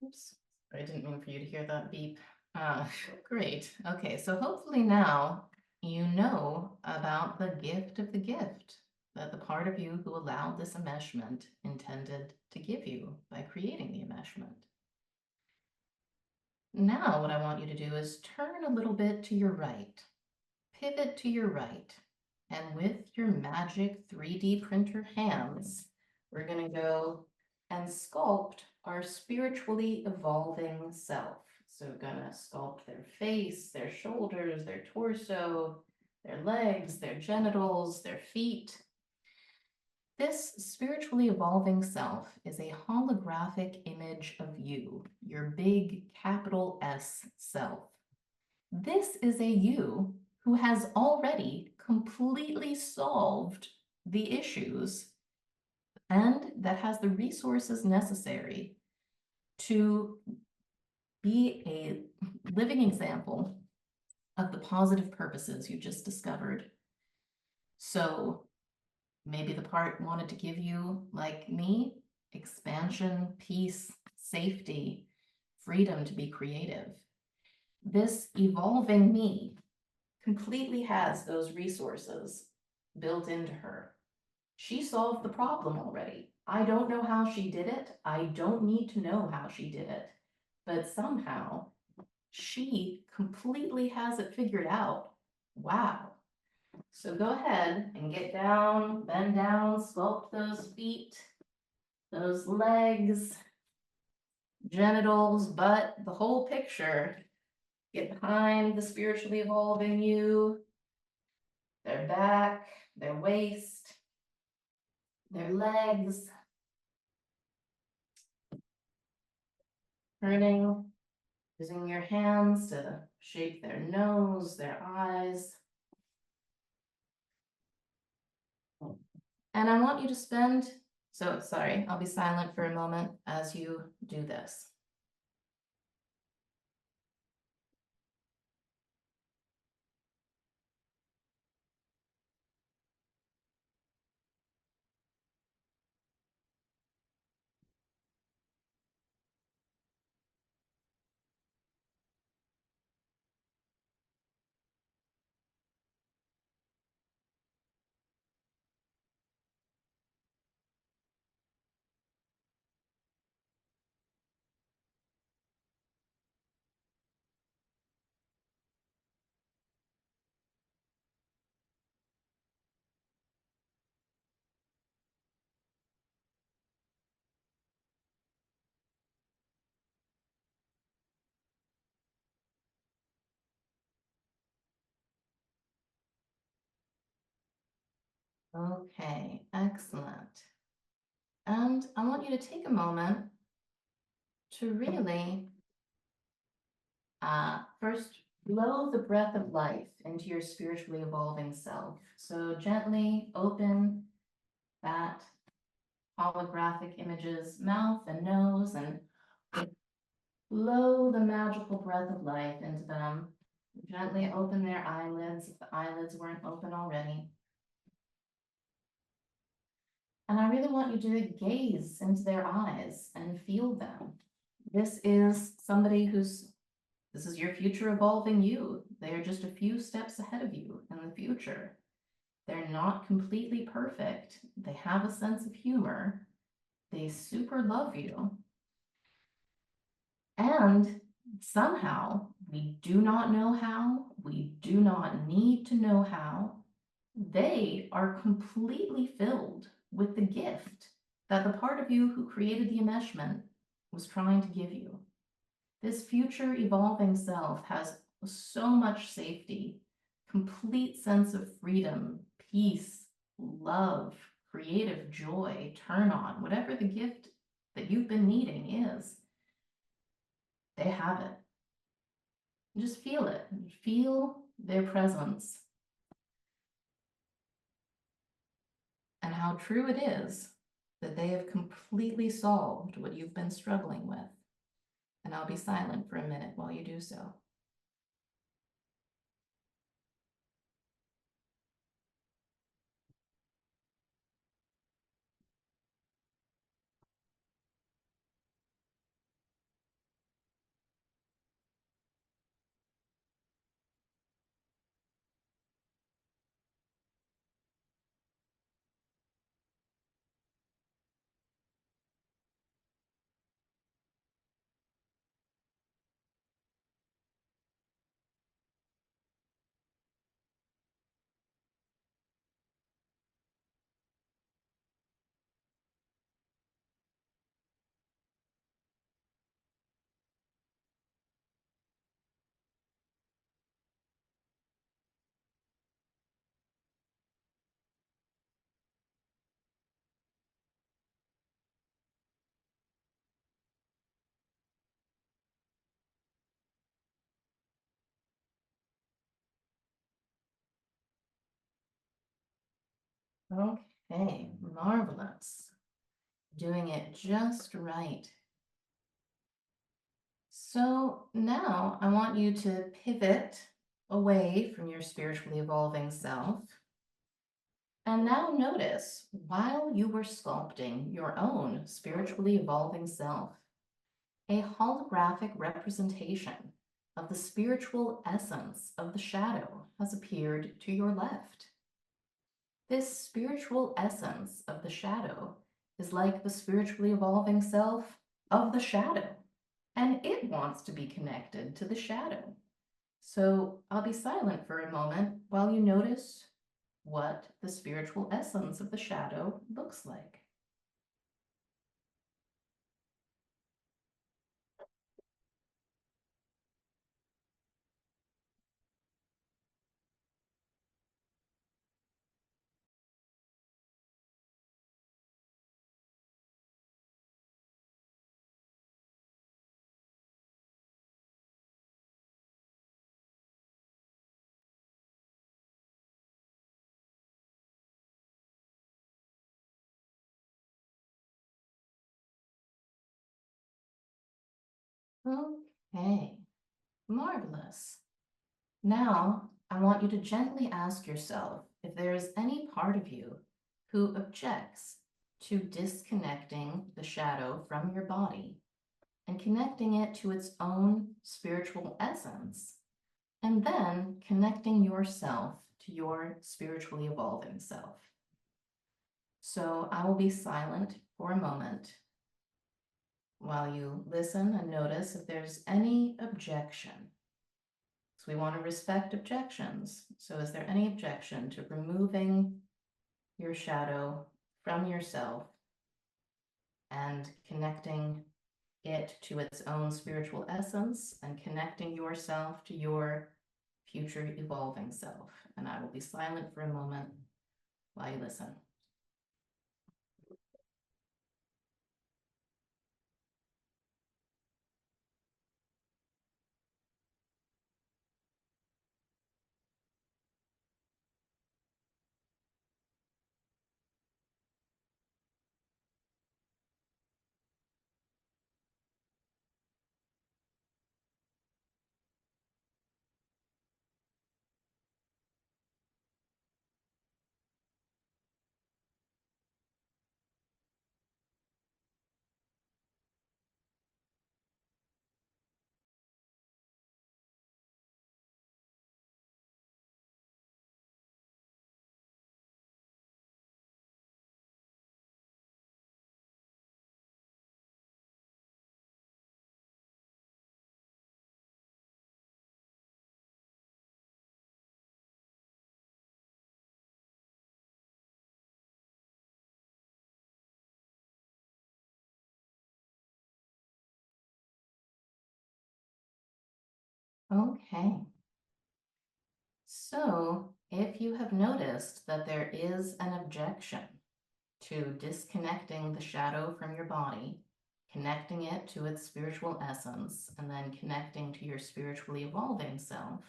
Oops, I didn't mean for you to hear that beep. Uh, great. Okay, so hopefully now you know about the gift of the gift that the part of you who allowed this enmeshment intended to give you by creating the enmeshment. Now what I want you to do is turn a little bit to your right, pivot to your right, and with your magic 3D printer hands, we're going to go and sculpt our spiritually evolving self. So we're going to sculpt their face, their shoulders, their torso, their legs, their genitals, their feet. This spiritually evolving self is a holographic image of you, your big capital S self. This is a you who has already completely solved the issues and that has the resources necessary to be a living example of the positive purposes you just discovered. So maybe the part wanted to give you, like me, expansion, peace, safety, freedom to be creative. This evolving me completely has those resources built into her. She solved the problem already. I don't know how she did it. I don't need to know how she did it. But somehow she completely has it figured out. Wow. So go ahead and get down, bend down, sculpt those feet, those legs, genitals, butt, the whole picture. Get behind the spiritually evolving you, their back, their waist, their legs, turning, using your hands to shape their nose, their eyes. And I want you to spend, so sorry, I'll be silent for a moment as you do this. Okay, excellent. And I want you to take a moment to really first blow the breath of life into your spiritually evolving self. So gently open that holographic image's mouth and nose and blow the magical breath of life into them. Gently open their eyelids if the eyelids weren't open already. And I really want you to gaze into their eyes and feel them. This is somebody this is your future evolving you. They are just a few steps ahead of you in the future. They're not completely perfect. They have a sense of humor. They super love you. And somehow, we do not know how, we do not need to know how, they are completely filled with the gift that the part of you who created the enmeshment was trying to give you. This future evolving self has so much safety, complete sense of freedom, peace, love, creative joy, turn on, whatever the gift that you've been needing is. They have it. Just feel it. Feel their presence and how true it is that they have completely solved what you've been struggling with. And I'll be silent for a minute while you do so. Okay, marvelous. Doing it just right. So now I want you to pivot away from your spiritually evolving self. And now notice, while you were sculpting your own spiritually evolving self, a holographic representation of the spiritual essence of the shadow has appeared to your left. This spiritual essence of the shadow is like the spiritually evolving self of the shadow, and it wants to be connected to the shadow. So I'll be silent for a moment while you notice what the spiritual essence of the shadow looks like. Okay, marvelous. Now, I want you to gently ask yourself if there is any part of you who objects to disconnecting the shadow from your body and connecting it to its own spiritual essence, and then connecting yourself to your spiritually evolving self. So I will be silent for a moment while you listen and notice if there's any objection. So we want to respect objections. So is there any objection to removing your shadow from yourself and connecting it to its own spiritual essence and connecting yourself to your future evolving self? And I will be silent for a moment while you listen. Okay. So if you have noticed that there is an objection to disconnecting the shadow from your body, connecting it to its spiritual essence, and then connecting to your spiritually evolving self,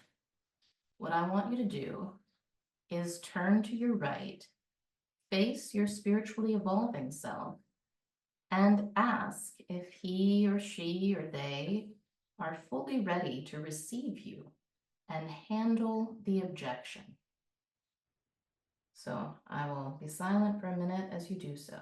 what I want you to do is turn to your right, face your spiritually evolving self, and ask if he or she or they are fully ready to receive you and handle the objection. So I will be silent for a minute as you do so.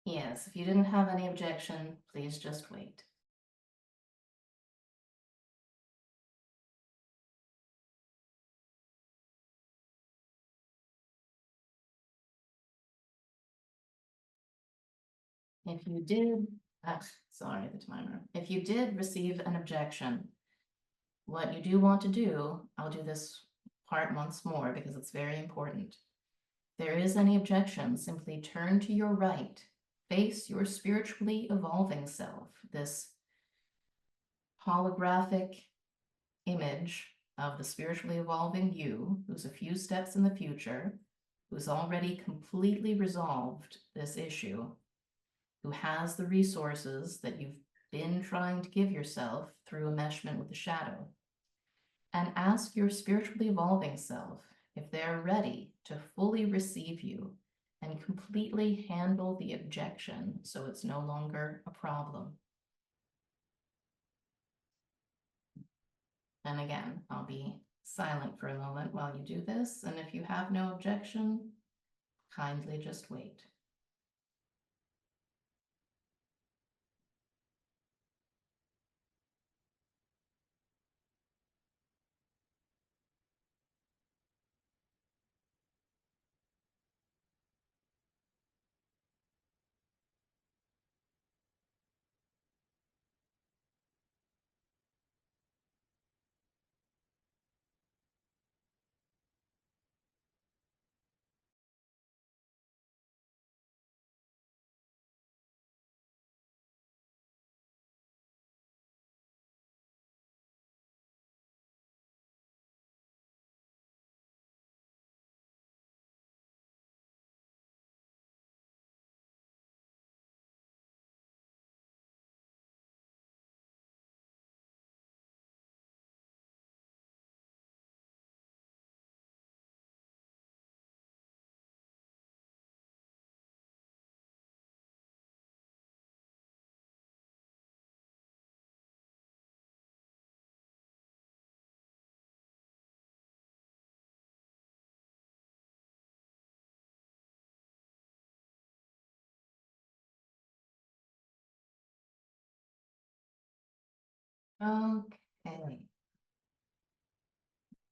Yes, if you didn't have any objection, please just wait. If you did, sorry, the timer. If you did receive an objection, what you do want to do, I'll do this part once more because it's very important. If there is any objection, simply turn to your right, face your spiritually evolving self, this holographic image of the spiritually evolving you, who's a few steps in the future, who's already completely resolved this issue, who has the resources that you've been trying to give yourself through enmeshment with the shadow. And ask your spiritually evolving self if they're ready to fully receive you and completely handle the objection so it's no longer a problem. And again, I'll be silent for a moment while you do this, and if you have no objection, kindly just wait. Okay.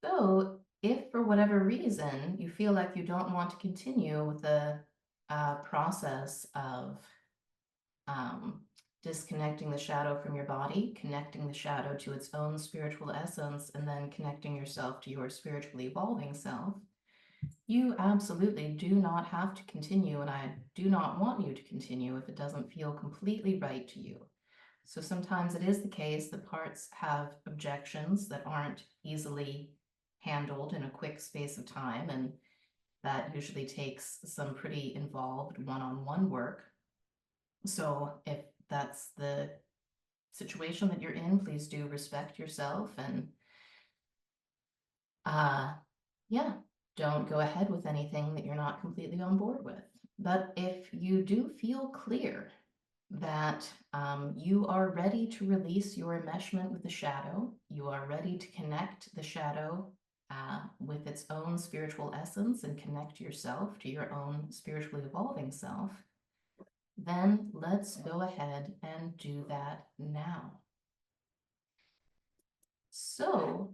So if for whatever reason you feel like you don't want to continue with the process of um, disconnecting the shadow from your body, connecting the shadow to its own spiritual essence, and then connecting yourself to your spiritually evolving self, you absolutely do not have to continue, and I do not want you to continue if it doesn't feel completely right to you. So sometimes it is the case that parts have objections that aren't easily handled in a quick space of time, and that usually takes some pretty involved one-on-one work. So if that's the situation that you're in, please do respect yourself and yeah, don't go ahead with anything that you're not completely on board with. But if you do feel clear that you are ready to release your enmeshment with the shadow, you are ready to connect the shadow with its own spiritual essence and connect yourself to your own spiritually evolving self, then let's go ahead and do that now. So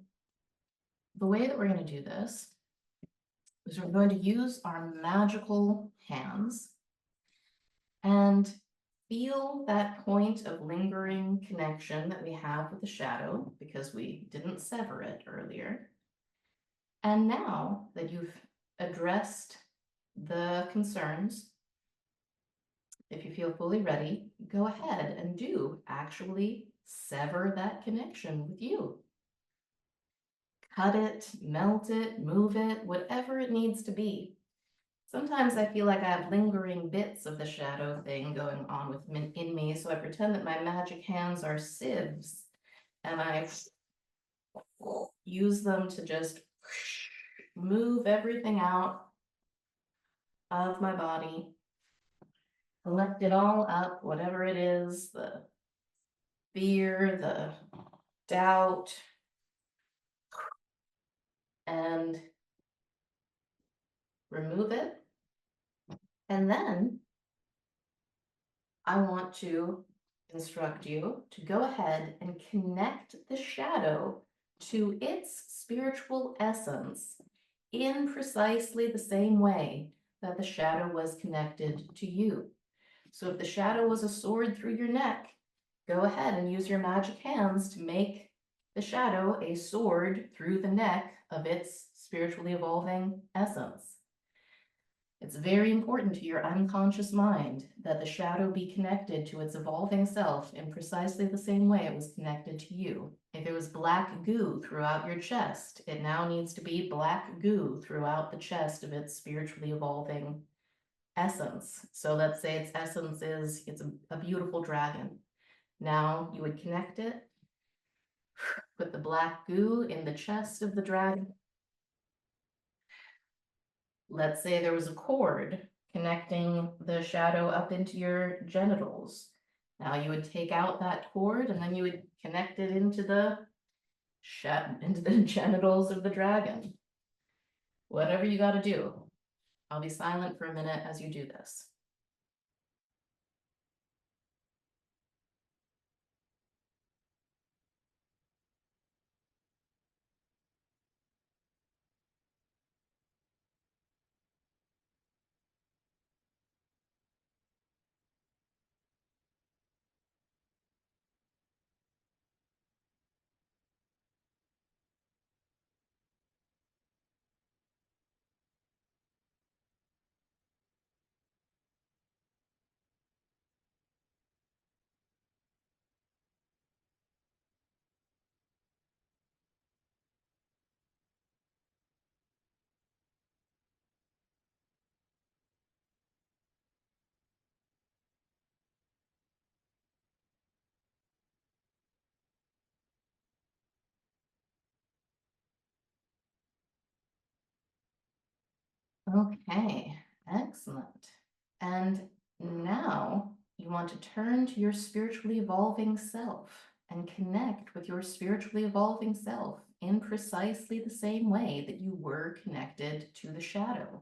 the way that we're going to do this is we're going to use our magical hands and feel that point of lingering connection that we have with the shadow because we didn't sever it earlier. And now that you've addressed the concerns, if you feel fully ready, go ahead and do actually sever that connection with you. Cut it, melt it, move it, whatever it needs to be. Sometimes I feel like I have lingering bits of the shadow thing going on in me, so I pretend that my magic hands are sieves, and I use them to just move everything out of my body, collect it all up, whatever it is, the fear, the doubt, and remove it. And then I want to instruct you to go ahead and connect the shadow to its spiritual essence in precisely the same way that the shadow was connected to you. So if the shadow was a sword through your neck, go ahead and use your magic hands to make the shadow a sword through the neck of its spiritually evolving essence. It's very important to your unconscious mind that the shadow be connected to its evolving self in precisely the same way it was connected to you. If it was black goo throughout your chest, it now needs to be black goo throughout the chest of its spiritually evolving essence. So let's say its essence is, it's a beautiful dragon. Now you would connect it, put the black goo in the chest of the dragon. Let's say there was a cord connecting the shadow up into your genitals. Now you would take out that cord and then you would connect it into the genitals of the dragon. Whatever you got to do. I'll be silent for a minute as you do this. Okay, excellent. And now you want to turn to your spiritually evolving self and connect with your spiritually evolving self in precisely the same way that you were connected to the shadow.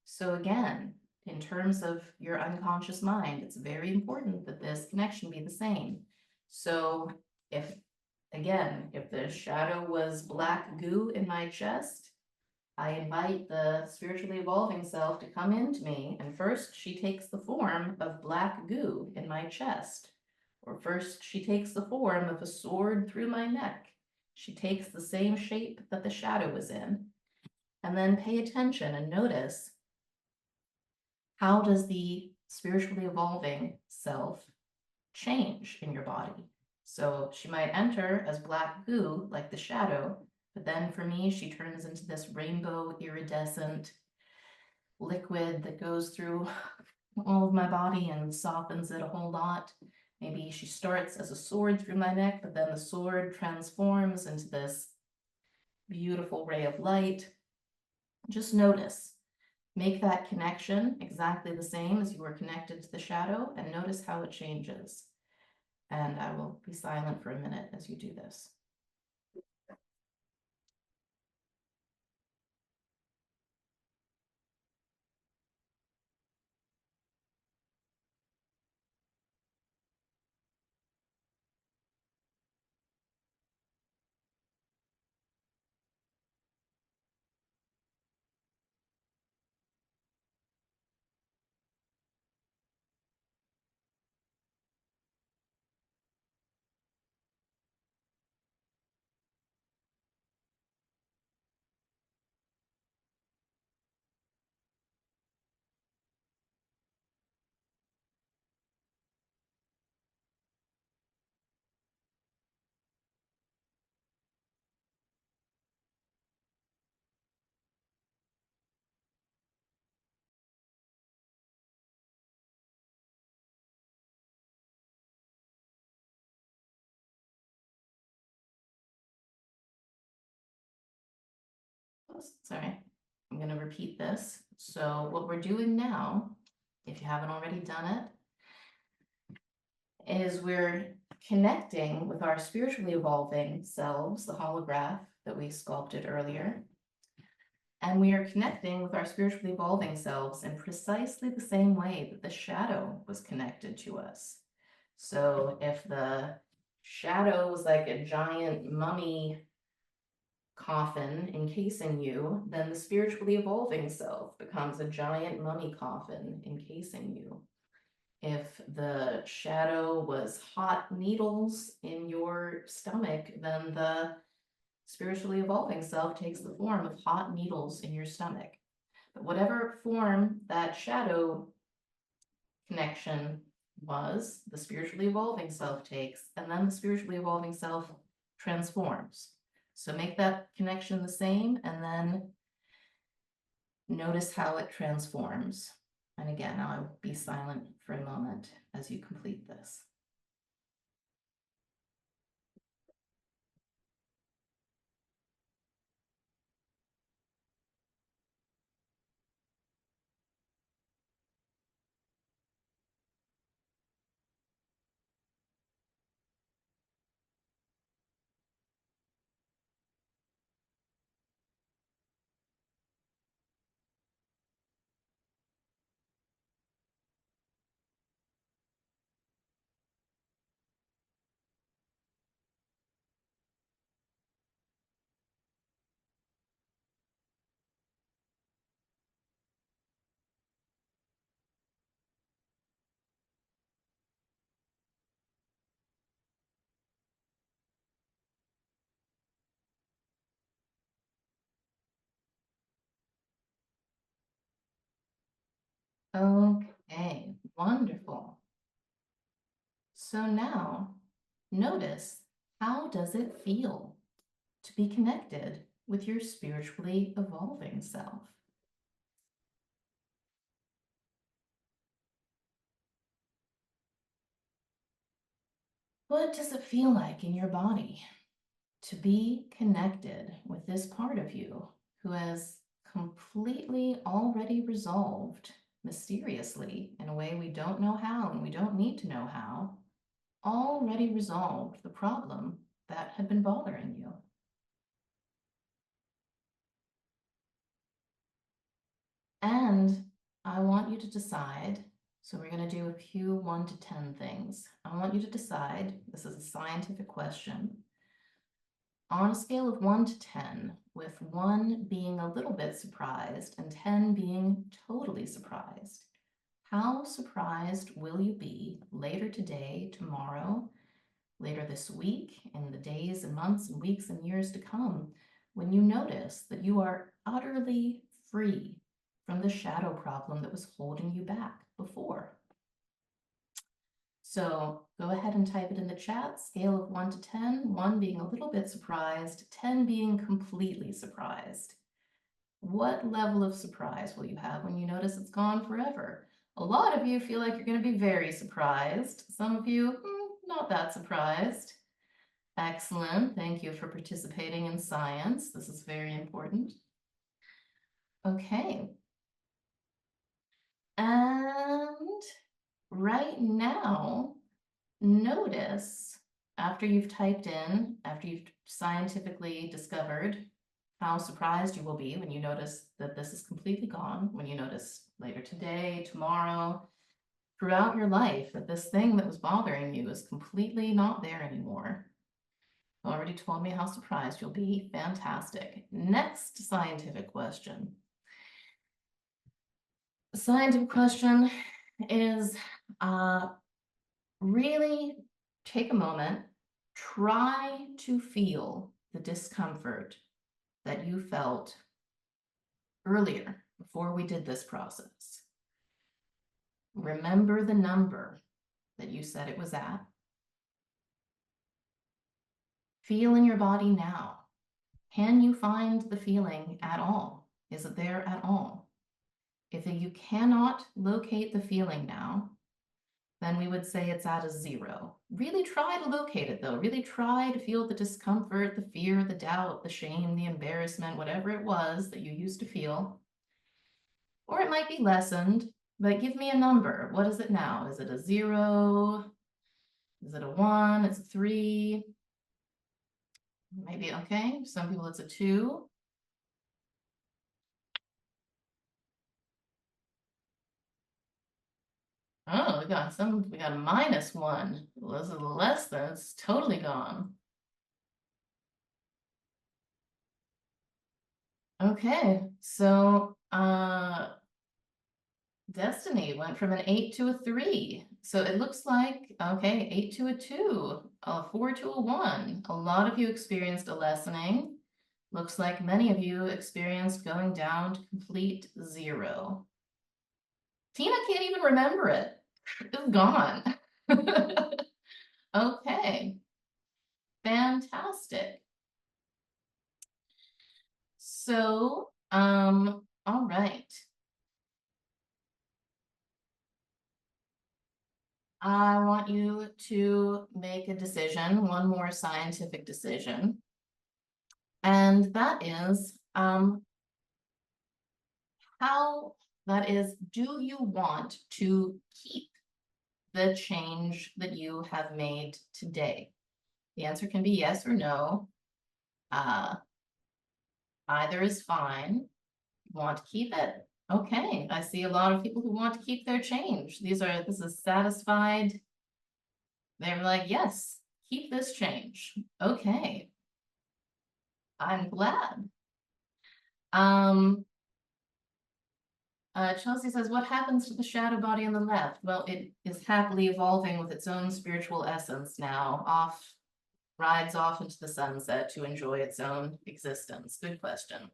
So again, in terms of your unconscious mind, it's very important that this connection be the same. So if, again, if the shadow was black goo in my chest, I invite the spiritually evolving self to come into me, and first she takes the form of black goo in my chest, or first she takes the form of a sword through my neck. She takes the same shape that the shadow was in, and then pay attention and notice, how does the spiritually evolving self change in your body? So she might enter as black goo, like the shadow, but then for me, she turns into this rainbow iridescent liquid that goes through all of my body and softens it a whole lot. Maybe she starts as a sword through my neck, but then the sword transforms into this beautiful ray of light. Just notice, make that connection exactly the same as you were connected to the shadow, and notice how it changes. And I will be silent for a minute as you do this. Sorry, I'm going to repeat this. So what we're doing now, if you haven't already done it, is we're connecting with our spiritually evolving selves, the holograph that we sculpted earlier. And we are connecting with our spiritually evolving selves in precisely the same way that the shadow was connected to us. So if the shadow was like a giant mummy coffin encasing you, then the spiritually evolving self becomes a giant mummy coffin encasing you. If the shadow was hot needles in your stomach, then the spiritually evolving self takes the form of hot needles in your stomach. But whatever form that shadow connection was, the spiritually evolving self takes, and then the spiritually evolving self transforms. So make that connection the same, and then notice how it transforms. And again, I'll be silent for a moment as you complete this. Okay, wonderful. So now notice, how does it feel to be connected with your spiritually evolving self? What does it feel like in your body to be connected with this part of you who has completely already resolved mysteriously in a way we don't know how and we don't need to know how, already resolved the problem that had been bothering you? And I want you to decide. So we're going to do a few 1 to 10 things. I want you to decide, this is a scientific question, on a scale of 1 to 10, with 1 being a little bit surprised and 10 being totally surprised, how surprised will you be later today, tomorrow, later this week, in the days and months and weeks and years to come, when you notice that you are utterly free from the shadow problem that was holding you back before? So go ahead and type it in the chat, scale of 1 to 10, 1 being a little bit surprised, 10 being completely surprised. What level of surprise will you have when you notice it's gone forever? A lot of you feel like you're going to be very surprised. Some of you, not that surprised. Excellent. Thank you for participating in science. This is very important. Okay. And right now, notice after you've typed in, after you've scientifically discovered how surprised you will be when you notice that this is completely gone, when you notice later today, tomorrow, throughout your life that this thing that was bothering you is completely not there anymore. You already told me how surprised you'll be. Fantastic. Next scientific question. The scientific question is really take a moment, try to feel the discomfort that you felt earlier before we did this process. Remember the number that you said it was at. Feel in your body now. Can you find the feeling at all? Is it there at all? If you cannot locate the feeling now, then we would say it's at a 0. Really try to locate it though. Really try to feel the discomfort, the fear, the doubt, the shame, the embarrassment, whatever it was that you used to feel. Or it might be lessened, but give me a number. What is it now? Is it a 0? Is it a 1? It's a 3? Maybe, okay. Some people it's a 2. Oh, we got a -1. This is less than, it's totally gone. Okay, so Destiny went from an 8 to a 3. So it looks like, okay, 8 to a 2, a 4 to a 1. A lot of you experienced a lessening. Looks like many of you experienced going down to complete 0. Tina can't even remember it. It's gone. Okay. Fantastic. So, all right. I want you to make a decision, one more scientific decision. And that is, do you want to keep the change that you have made today? The answer can be yes or no. Either is fine. Want to keep it? Okay, I see a lot of people who want to keep their change. This is satisfied. They're like, yes, keep this change. Okay. I'm glad. Chelsea says, what happens to the shadow body on the left? Well, it is happily evolving with its own spiritual essence now, rides off into the sunset to enjoy its own existence. Good question.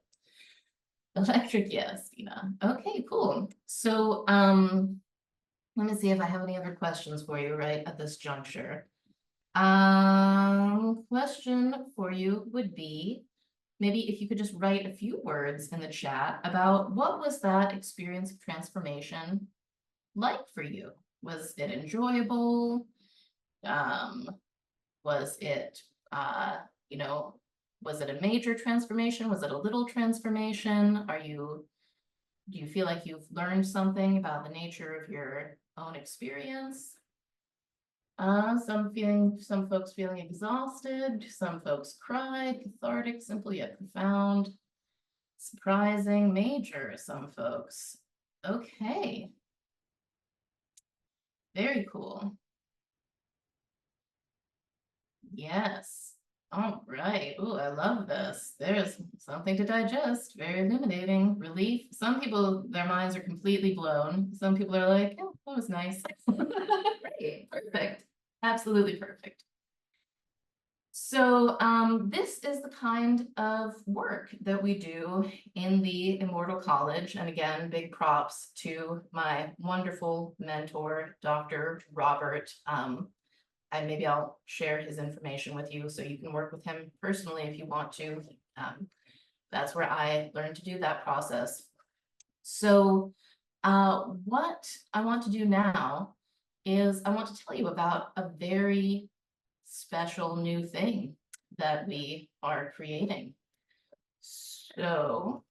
Electric, yes, Tina. Okay, cool. So, let me see if I have any other questions for you right at this juncture. Question for you would be, maybe if you could just write a few words in the chat about what was that experience of transformation like for you? Was it enjoyable? Was it, you know, was it a major transformation? Was it a little transformation? Do you feel like you've learned something about the nature of your own experience? Some folks feeling exhausted, some folks cry, cathartic, simple yet profound, surprising, major, some folks. Okay. Very cool. Yes. All right. Oh, I love this. There's something to digest. Very illuminating. Relief. Some people, their minds are completely blown. Some people are like, oh, that was nice. Great. Perfect. Absolutely perfect. So this is the kind of work that we do in the Immortal College. And again, big props to my wonderful mentor, Dr. Robert. And maybe I'll share his information with you so you can work with him personally if you want to. That's where I learned to do that process. So what I want to do now is I want to tell you about a very special new thing that we are creating. So,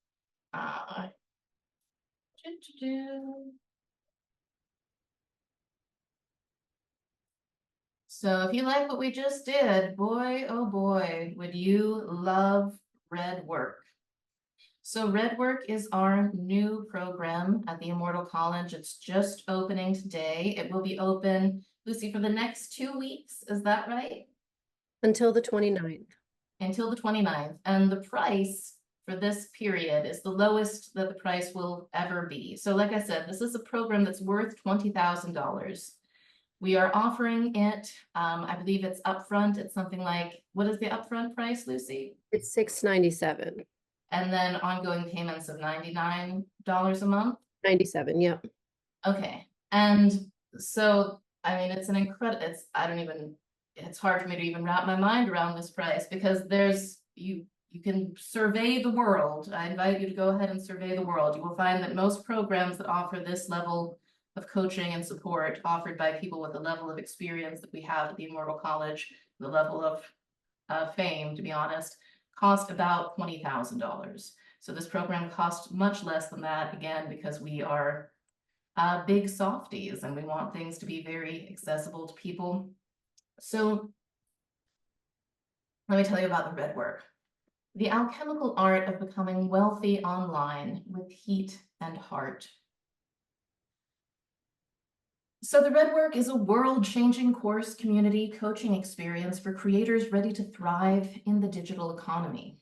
so if you like what we just did, boy, oh boy, would you love Red Work. So Red Work is our new program at the Immortal College. It's just opening today. It will be open, Lucy, for the next 2 weeks. Is that right? Until the 29th. Until the 29th. And the price for this period is the lowest that the price will ever be. So like I said, this is a program that's worth $20,000. We are offering it, I believe it's upfront. It's something like, what is the upfront price, Lucy? It's $697. And then ongoing payments of $99 a month? 97, yep. Okay. And so, I mean, it's an incredible, it's hard for me to even wrap my mind around this price because you can survey the world. I invite you to go ahead and survey the world. You will find that most programs that offer this level of coaching and support offered by people with the level of experience that we have at the Immortal College, the level of fame, to be honest, cost about $20,000. So this program costs much less than that, again, because we are big softies and we want things to be very accessible to people. So let me tell you about the Red Work. The alchemical art of becoming wealthy online with heat and heart. So the Red Work is a world-changing course community coaching experience for creators ready to thrive in the digital economy.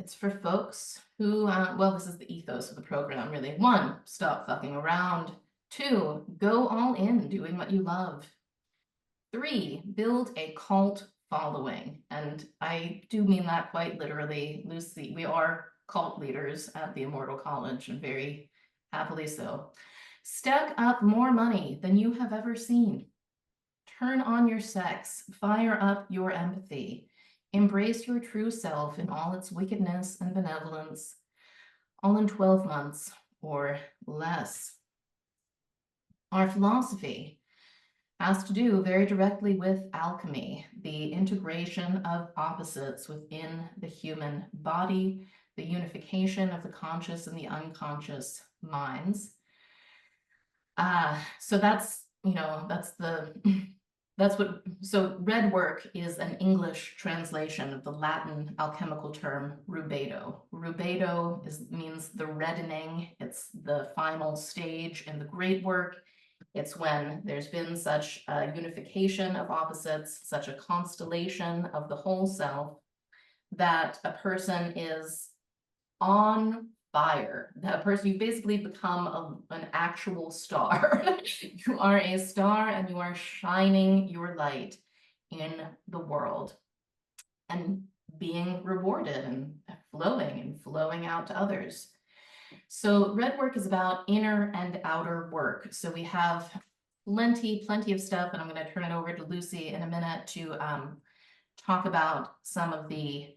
It's for folks who, well, this is the ethos of the program, really. 1, stop fucking around. 2, go all in doing what you love. 3, build a cult following. And I do mean that quite literally, Lucy. We are cult leaders at the Immortal College, and very happily so. Stack up more money than you have ever seen. Turn on your sex, fire up your empathy, embrace your true self in all its wickedness and benevolence, all in 12 months or less. Our philosophy has to do very directly with alchemy, the integration of opposites within the human body, the unification of the conscious and the unconscious minds. So that's, that's what, so red work is an English translation of the Latin alchemical term rubedo. Rubedo means the reddening. It's the final stage in the great work. It's when there's been such a unification of opposites, such a constellation of the whole self, that a person is on fire. That person, you basically become an actual star. You are a star and you are shining your light in the world and being rewarded and flowing out to others. So red work is about inner and outer work. So we have plenty of stuff, and I'm going to turn it over to Lucy in a minute to talk about some of the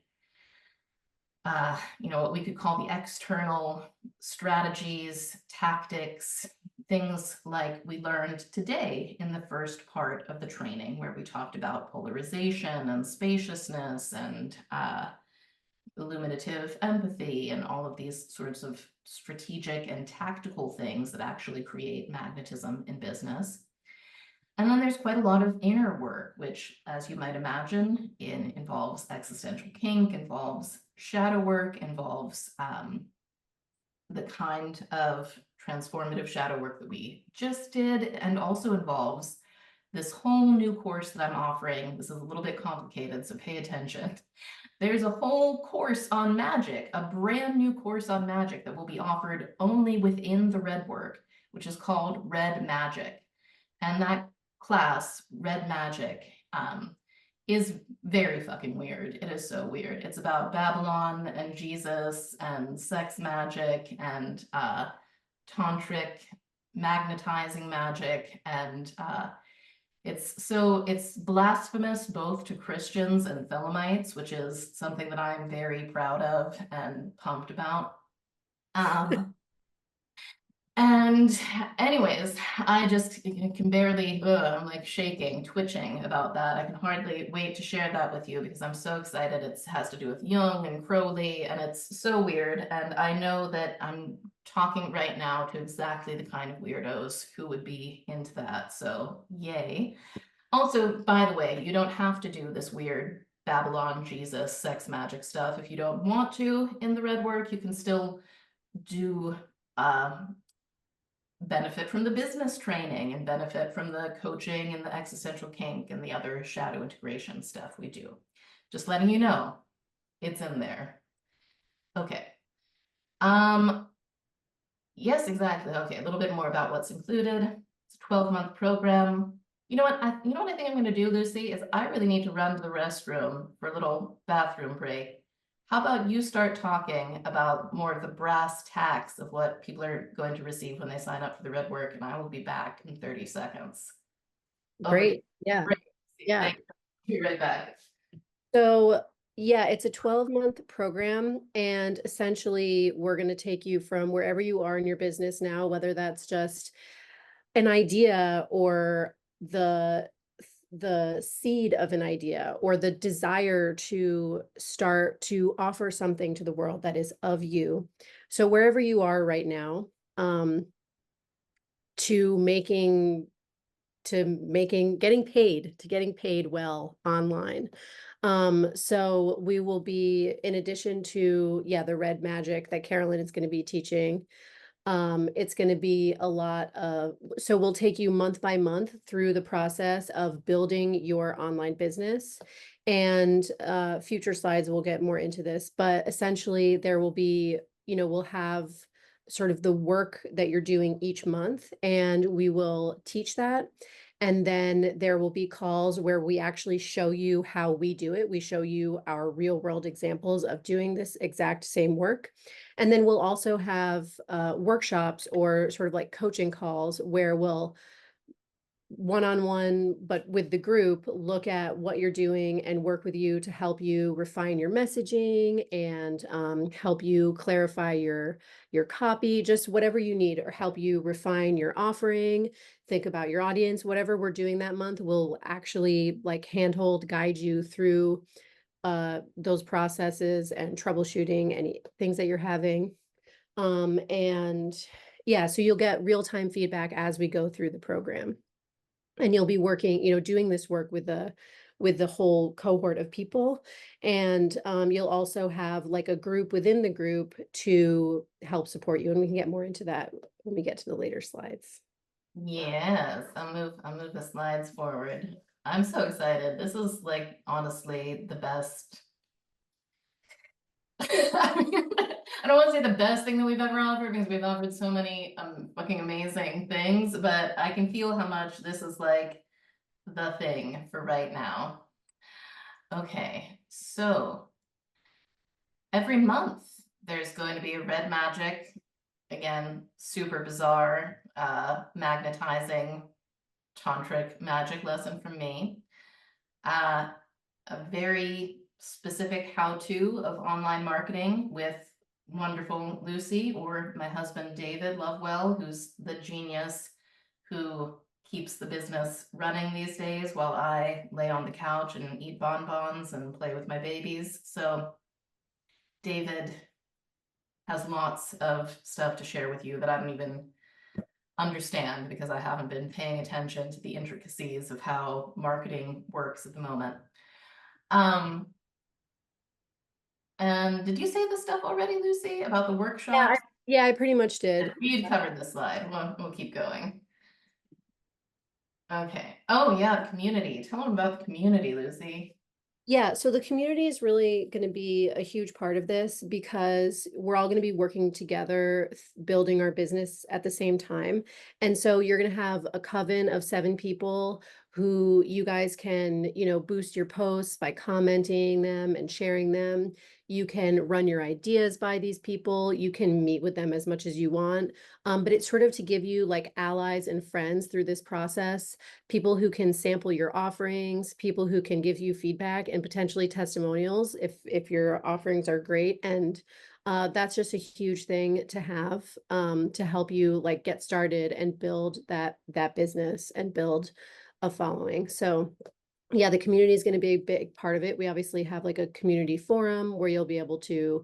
what we could call the external strategies, tactics, things like we learned today in the first part of the training, where we talked about polarization and spaciousness and illuminative empathy and all of these sorts of strategic and tactical things that actually create magnetism in business. And then there's quite a lot of inner work, which, as you might imagine, involves existential kink, involves shadow work, involves the kind of transformative shadow work that we just did, and also involves this whole new course that I'm offering. This is a little bit complicated, so pay attention. There's a whole course on magic, a brand new course on magic that will be offered only within the red work, which is called Red Magic. And that class, Red Magic, is very fucking weird. It is so weird. It's about Babylon and Jesus and sex magic and tantric magnetizing magic, and it's blasphemous both to Christians and Thelemites, which is something that I'm very proud of and pumped about. And anyways, I just can barely, I'm like shaking, twitching about that. I can hardly wait to share that with you because I'm so excited. It has to do with Jung and Crowley, and it's so weird. And I know that I'm talking right now to exactly the kind of weirdos who would be into that. So yay. Also, by the way, you don't have to do this weird Babylon, Jesus, sex magic stuff. If you don't want to in the red work, you can still do benefit from the business training and benefit from the coaching and the existential kink and the other shadow integration stuff we do. Just letting you know, it's in there. Okay. Yes, exactly. Okay, a little bit more about what's included. It's a 12-month program. You know what I think I'm going to do, Lucy, is I really need to run to the restroom for a little bathroom break. How about you start talking about more of the brass tacks of what people are going to receive when they sign up for the red work, and I will be back in 30 seconds. Great. Yeah. Great. Yeah. Thanks. Be right back. So yeah, it's a 12-month program, and essentially we're going to take you from wherever you are in your business now, whether that's just an idea or the seed of an idea or the desire to start to offer something to the world that is of you. So wherever you are right now, getting paid well online. So we will be, in addition to, the red magic that Carolyn is going to be teaching, It's going to be a lot of, so we'll take you month by month through the process of building your online business. And future slides will get more into this, but essentially there will be, we'll have sort of the work that you're doing each month, and we will teach that. And then there will be calls where we actually show you how we do it. We show you our real world examples of doing this exact same work. And then we'll also have workshops or sort of like coaching calls where we'll one-on-one, but with the group, look at what you're doing and work with you to help you refine your messaging and help you clarify your copy, just whatever you need, or help you refine your offering, think about your audience. Whatever we're doing that month will actually like handhold guide you through those processes and troubleshooting any things that you're having. And yeah, so you'll get real-time feedback as we go through the program. And you'll be working, doing this work with the whole cohort of people. And you'll also have like a group within the group to help support you. And we can get more into that when we get to the later slides. Yes, I'll move the slides forward. I'm so excited. This is like honestly the best. I mean, I don't want to say the best thing that we've ever offered because we've offered so many fucking amazing things, but I can feel how much this is like the thing for right now. Okay, so every month there's going to be a red magic, again, super bizarre, magnetizing tantric magic lesson from me. A very specific how-to of online marketing with wonderful Lucy, or my husband David Lovewell, who's the genius who keeps the business running these days while I lay on the couch and eat bonbons and play with my babies. So David has lots of stuff to share with you that I don't even understand because I haven't been paying attention to the intricacies of how marketing works at the moment. And did you say the stuff already, Lucy, about the Yeah, workshops? yeah, I pretty much did. You'd covered this slide. We'll keep going. Okay. Oh yeah, the community. Tell them about the community, Lucy. Yeah, so the community is really going to be a huge part of this because we're all going to be working together, building our business at the same time. And so you're going to have a coven of 7 people who you guys can, boost your posts by commenting them and sharing them. You can run your ideas by these people. You can meet with them as much as you want. But it's sort of to give you like allies and friends through this process, people who can sample your offerings, people who can give you feedback and potentially testimonials if your offerings are great. And that's just a huge thing to have to help you like get started and build that business and build a following. So yeah, the community is going to be a big part of it. We obviously have like a community forum where you'll be able to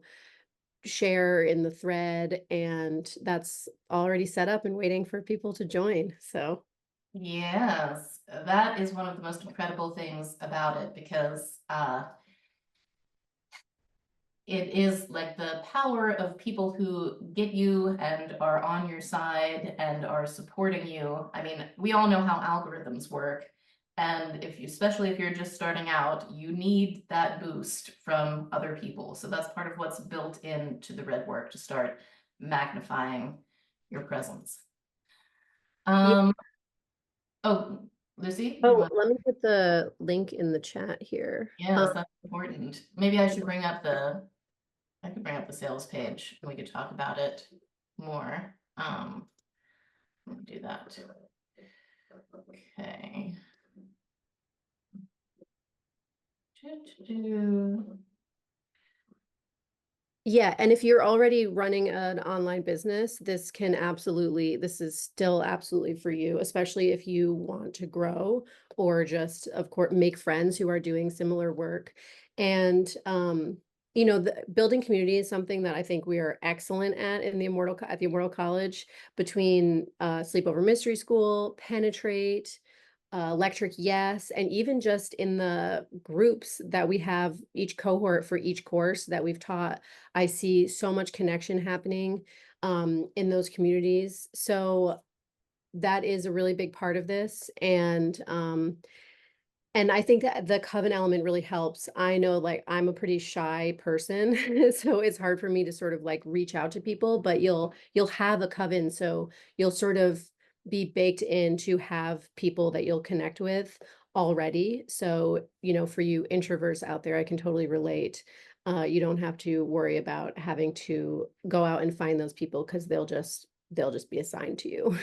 share in the thread, and that's already set up and waiting for people to join. So Yes, that is one of the most incredible things about it because it is like the power of people who get you and are on your side and are supporting you. I mean, we all know how algorithms work. And if you, especially if you're just starting out, you need that boost from other people. So that's part of what's built into the red work to start magnifying your presence. yeah. Um, oh, Lucy, you Oh, want, let me put the link in the chat here. yes, that's important. Maybe I should bring up I could bring up the sales page and we could talk about it more. Let me do that. Okay. Doo-doo-doo. Yeah, and if you're already running an online business, this is still absolutely for you, especially if you want to grow or just, of course, make friends who are doing similar work. And, the building community is something that I think we are excellent at at the Immortal College, between Sleepover Mystery School, Penetrate, Electric Yes, and even just in the groups that we have, each cohort for each course that we've taught, I see so much connection happening. in those communities. So that is a really big part of this. And I think that the coven element really helps. I know, like, I'm a pretty shy person, so it's hard for me to sort of like reach out to people, but you'll have a coven, so you'll sort of be baked in to have people that you'll connect with already. So, for you introverts out there, I can totally relate. You don't have to worry about having to go out and find those people because they'll just be assigned to you.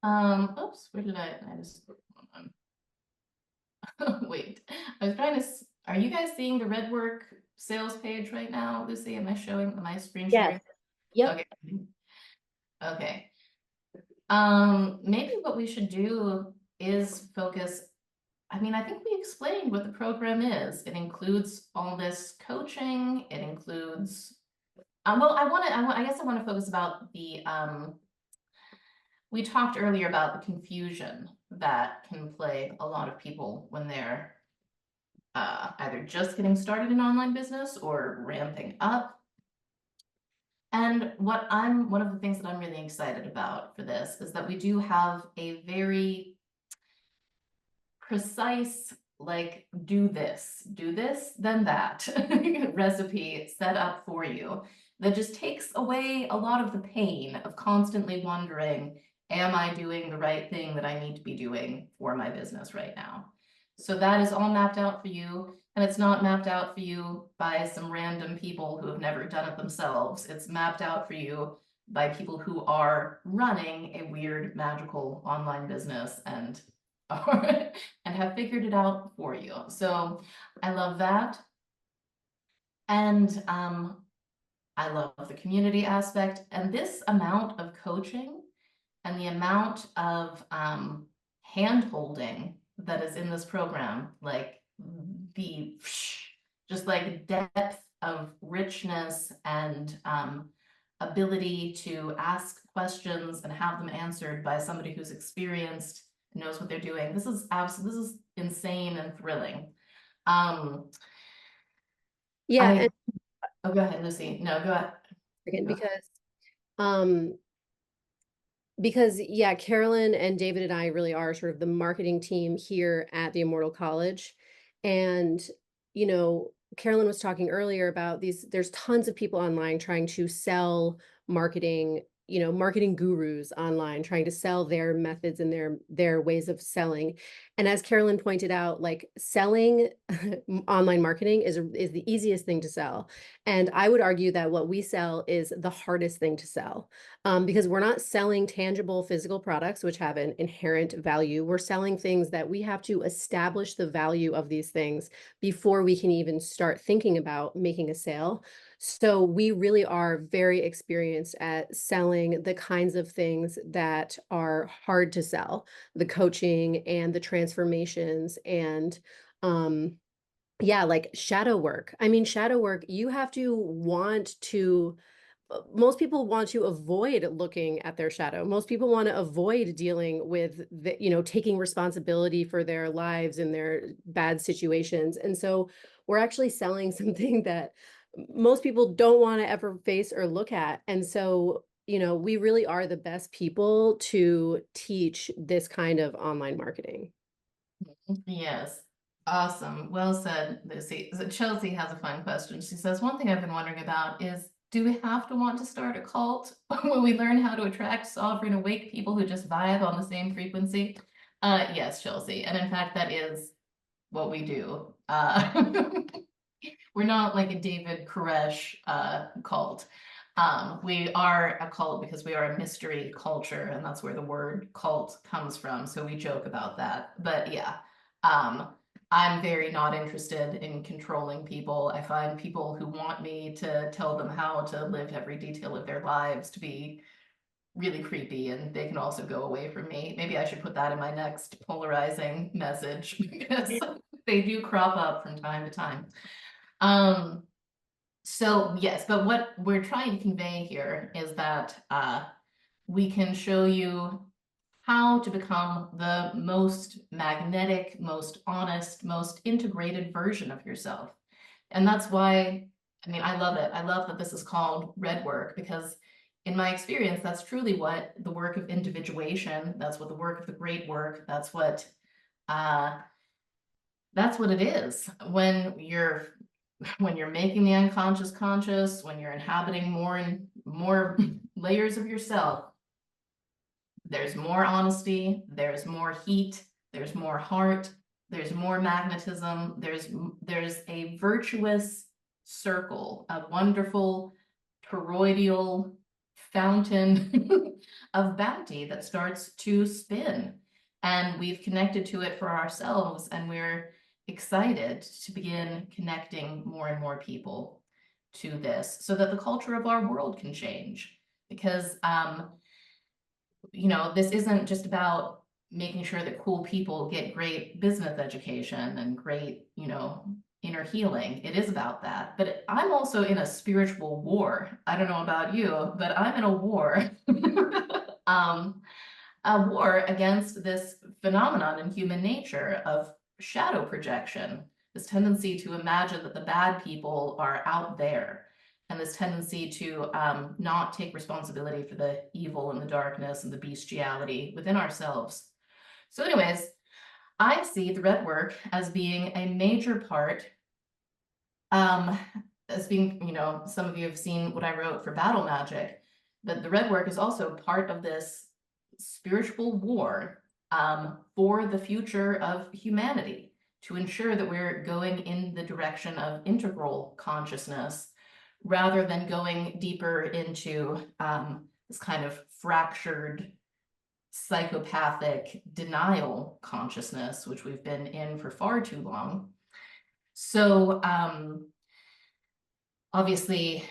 Oops, where did I just, hold on. Wait, I was trying to, are you guys seeing the Redwork sales page right now, Lucy? Am I screen Yes. sharing? Yep. Okay. Okay. Maybe what we should do is focus. I mean, I think we explained what the program is. It includes all this coaching. It includes, well, I guess I want to focus about we talked earlier about the confusion that can plague a lot of people when they're either just getting started in online business or ramping up. And one of the things that I'm really excited about for this is that we do have a very precise, like, do this, then that recipe set up for you that just takes away a lot of the pain of constantly wondering, am I doing the right thing that I need to be doing for my business right now? So that is all mapped out for you. And it's not mapped out for you by some random people who have never done it themselves. It's mapped out for you by people who are running a weird, magical online business and and have figured it out for you. So I love that. And I love the community aspect and this amount of coaching and the amount of hand holding that is in this program, like the just like depth of richness and ability to ask questions and have them answered by somebody who's experienced, knows what they're doing. This is insane and thrilling. Um, Yeah, I and oh, go ahead, Lucy. No, go ahead. again, Go ahead. um because yeah, Carolyn and David and I really are sort of the marketing team here at the Immortal College. And, Carolyn was talking earlier about there's tons of people online trying to sell marketing, marketing gurus online trying to sell their methods and their ways of selling. And as Carolyn pointed out, like selling online marketing is the easiest thing to sell. And I would argue that what we sell is the hardest thing to sell, because we're not selling tangible physical products, which have an inherent value. We're selling things that we have to establish the value of these things before we can even start thinking about making a sale. So we really are very experienced at selling the kinds of things that are hard to sell, the coaching and the transformations and, yeah, like shadow work. I mean, shadow work, you have to want to most people want to avoid looking at their shadow. Most people want to avoid dealing with taking responsibility for their lives and their bad situations. And so we're actually selling something that most people don't want to ever face or look at. And so, we really are the best people to teach this kind of online marketing. Yes. Awesome. Well said, Lucy. So Chelsea has a fun question. She says, one thing I've been wondering about is, do we have to want to start a cult when we learn how to attract sovereign awake people who just vibe on the same frequency? Yes, Chelsea. And in fact, that is what we do. We're not like a David Koresh cult. We are a cult because we are a mystery culture, and that's where the word cult comes from. So we joke about that. But yeah, um, I'm very not interested in controlling people. I find people who want me to tell them how to live every detail of their lives to be really creepy, and they can also go away from me. Maybe I should put that in my next polarizing message because they do crop up from time to time. Um, so yes, but what we're trying to convey here is that we can show you how to become the most magnetic, most honest, most integrated version of yourself. And that's why I mean, I love it. I love that this is called red work because in my experience, that's truly what the work of individuation, that's what the work of the great work, uh that's what it is. When you're making the unconscious conscious, when you're inhabiting more and more layers of yourself, there's more honesty, there's more heat, there's more heart, there's more magnetism, there's a virtuous circle, a wonderful toroidal fountain of bounty that starts to spin. And we've connected to it for ourselves, and we're excited to begin connecting more and more people to this so that the culture of our world can change. Because this isn't just about making sure that cool people get great business education and great, inner healing. It is about that. But I'm also in a spiritual war. I don't know about you, but I'm in a war. um, a war against this phenomenon in human nature of shadow projection, this tendency to imagine that the bad people are out there, and this tendency to not take responsibility for the evil and the darkness and the bestiality within ourselves. So, anyways, I see the red work as being a major part, um, as being, some of you have seen what I wrote for Battle Magic, but the red work is also part of this spiritual war for the future of humanity to ensure that we're going in the direction of integral consciousness rather than going deeper into this kind of fractured psychopathic denial consciousness, which we've been in for far too long. So obviously,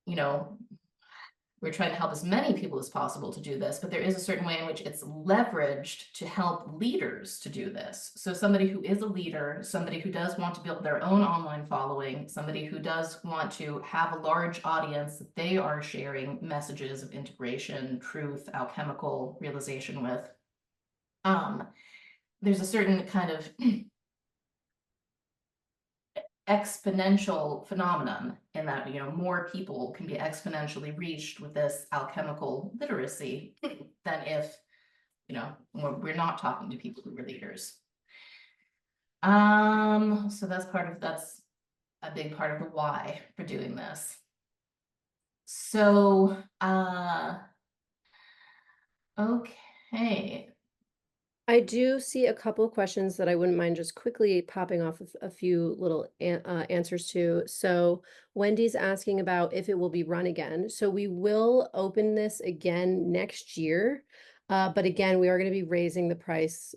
you know, we're trying to help as many people as possible to do this, but there is a certain way in which it's leveraged to help leaders to do this. So somebody who is a leader, somebody who does want to build their own online following, somebody who does want to have a large audience that they are sharing messages of integration, truth, alchemical realization with. There's a certain kind of exponential phenomenon in that more people can be exponentially reached with this alchemical literacy than if we're not talking to people who are leaders. So that's a big part of the why for doing this. So okay. I do see a couple of questions that I wouldn't mind just quickly popping off of a few little answers to. So Wendy's asking about if it will be run again. So we will open this again next year. But again, we are going to be raising the price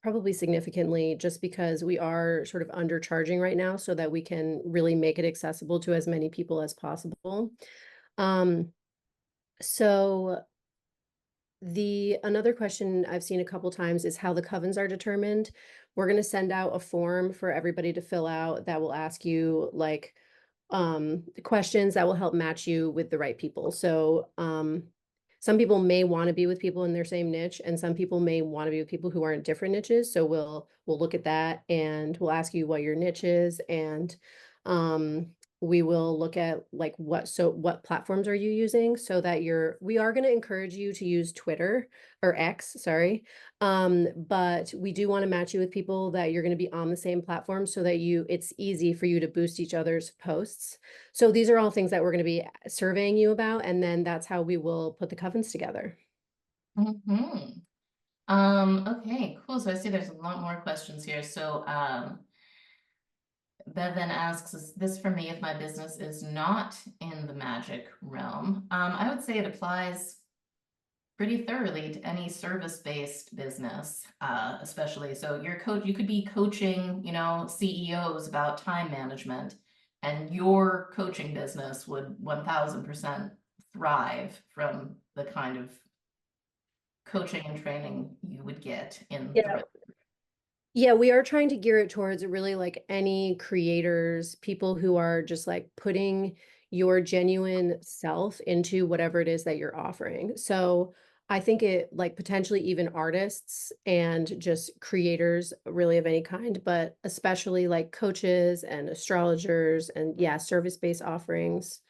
probably significantly just because we are sort of undercharging right now so that we can really make it accessible to as many people as possible. So another question I've seen a couple times is how the covens are determined. We're going to send out a form for everybody to fill out that will ask you like questions that will help match you with the right people. So some people may want to be with people in their same niche, and some people may want to be with people who are in different niches. So we'll look at that and we'll ask you what your niche is, and we will look at like what platforms are you using so that we are going to encourage you to use Twitter or X, sorry. But we do want to match you with people that you're going to be on the same platform so that it's easy for you to boost each other's posts. So these are all things that we're going to be surveying you about, and then that's how we will put the covens together. Mm-hmm. Okay, cool. So I see there's a lot more questions here. So Bev then asks, is this for me if my business is not in the magic realm? I would say it applies pretty thoroughly to any service-based business, especially. So you could be coaching, CEOs about time management, and your coaching business would 1000% thrive from the kind of coaching and training you would get in the Yeah. Yeah, we are trying to gear it towards really like any creators, people who are just like putting your genuine self into whatever it is that you're offering. So I think it like potentially even artists and just creators really of any kind, but especially like coaches and astrologers and yeah, service-based offerings.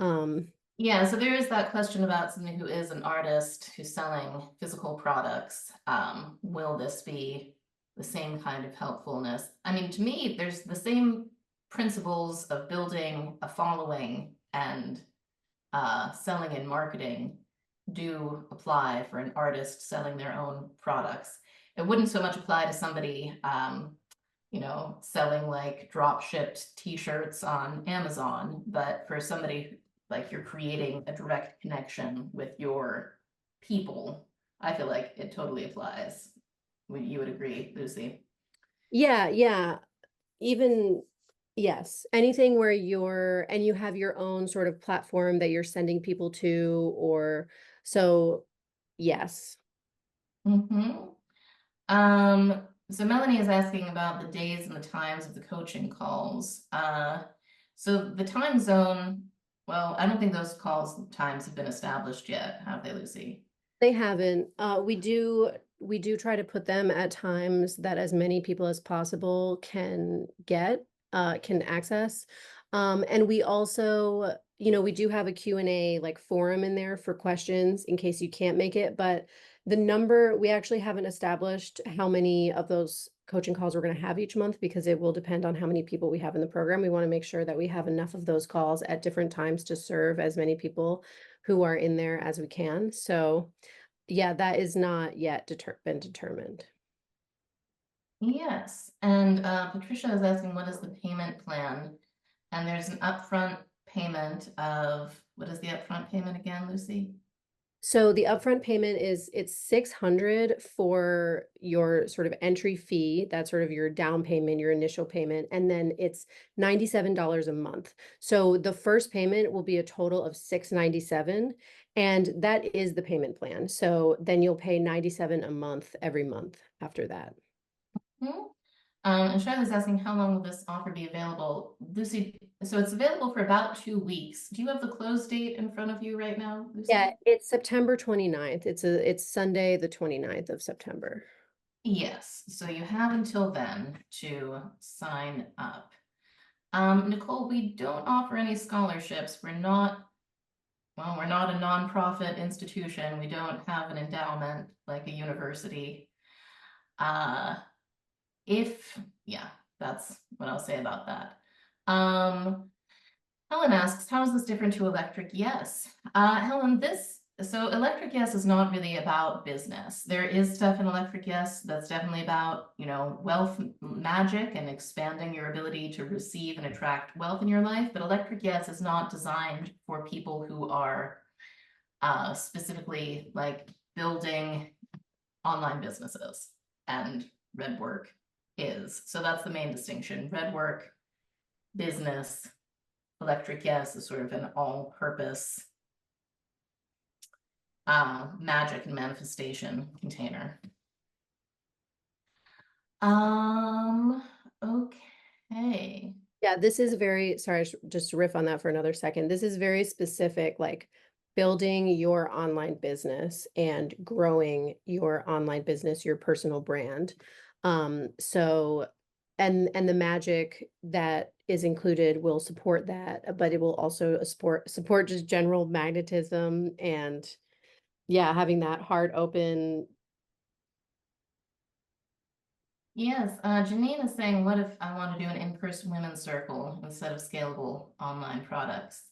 Um, Yeah, so there is that question about somebody who is an artist who's selling physical products. Will this be the same kind of helpfulness? I mean, to me, there's the same principles of building a following and selling and marketing do apply for an artist selling their own products. It wouldn't so much apply to somebody, selling like drop shipped t-shirts on Amazon, but for somebody like you're creating a direct connection with your people, I feel like it totally applies. You would agree, Lucy? yeah, yeah. Even yes, anything where you're and you have your own sort of platform that you're sending people to or so yes. Mm-hmm. So Melanie is asking about the days and the times of the coaching calls. So the time zone, well, I don't think those calls times have been established yet, have they, Lucy? They haven't. We do try to put them at times that as many people as possible can access. And we also, we do have a Q&A like forum in there for questions in case you can't make it, but the number, we actually haven't established how many of those coaching calls we're going to have each month because it will depend on how many people we have in the program. We want to make sure that we have enough of those calls at different times to serve as many people who are in there as we can. So yeah, that is not yet been determined. Yes, and Patricia is asking what is the payment plan? And there's an upfront payment of, what is the upfront payment again, Lucy? So the upfront payment it's 600 for your sort of entry fee, that's sort of your down payment, your initial payment, and then it's $97 a month. So the first payment will be a total of 697, and that is the payment plan. So then you'll pay 97 a month every month after that. Hmm? And Charlotte's asking how long will this offer be available? Lucy, so it's available for about 2 weeks. Do you have the close date in front of you right now, Yeah, Lucy? it's September 29th. It's Sunday, the 29th of September. Yes, so you have until then to sign up. Nicole, we don't offer any scholarships. We're not a nonprofit institution. We don't have an endowment like a university. Uh, if, yeah, that's what I'll say about that. Um, Helen asks, how is this different to Electric Yes? Helen, so Electric Yes is not really about business. There is stuff in Electric Yes that's definitely about, wealth magic and expanding your ability to receive and attract wealth in your life. But Electric Yes is not designed for people who are specifically like building online businesses, and Red Work is. So that's the main distinction. Red Work, business, Electric Yes is sort of an all-purpose magic and manifestation container. Um, okay. Yeah, this is very, sorry, just to riff on that for another second. This is very specific, like building your online business and growing your online business, your personal brand. So and the magic that is included will support that, but it will also support just general magnetism and yeah, having that heart open. Yes, Janine is saying, what if I want to do an in-person women's circle instead of scalable online products?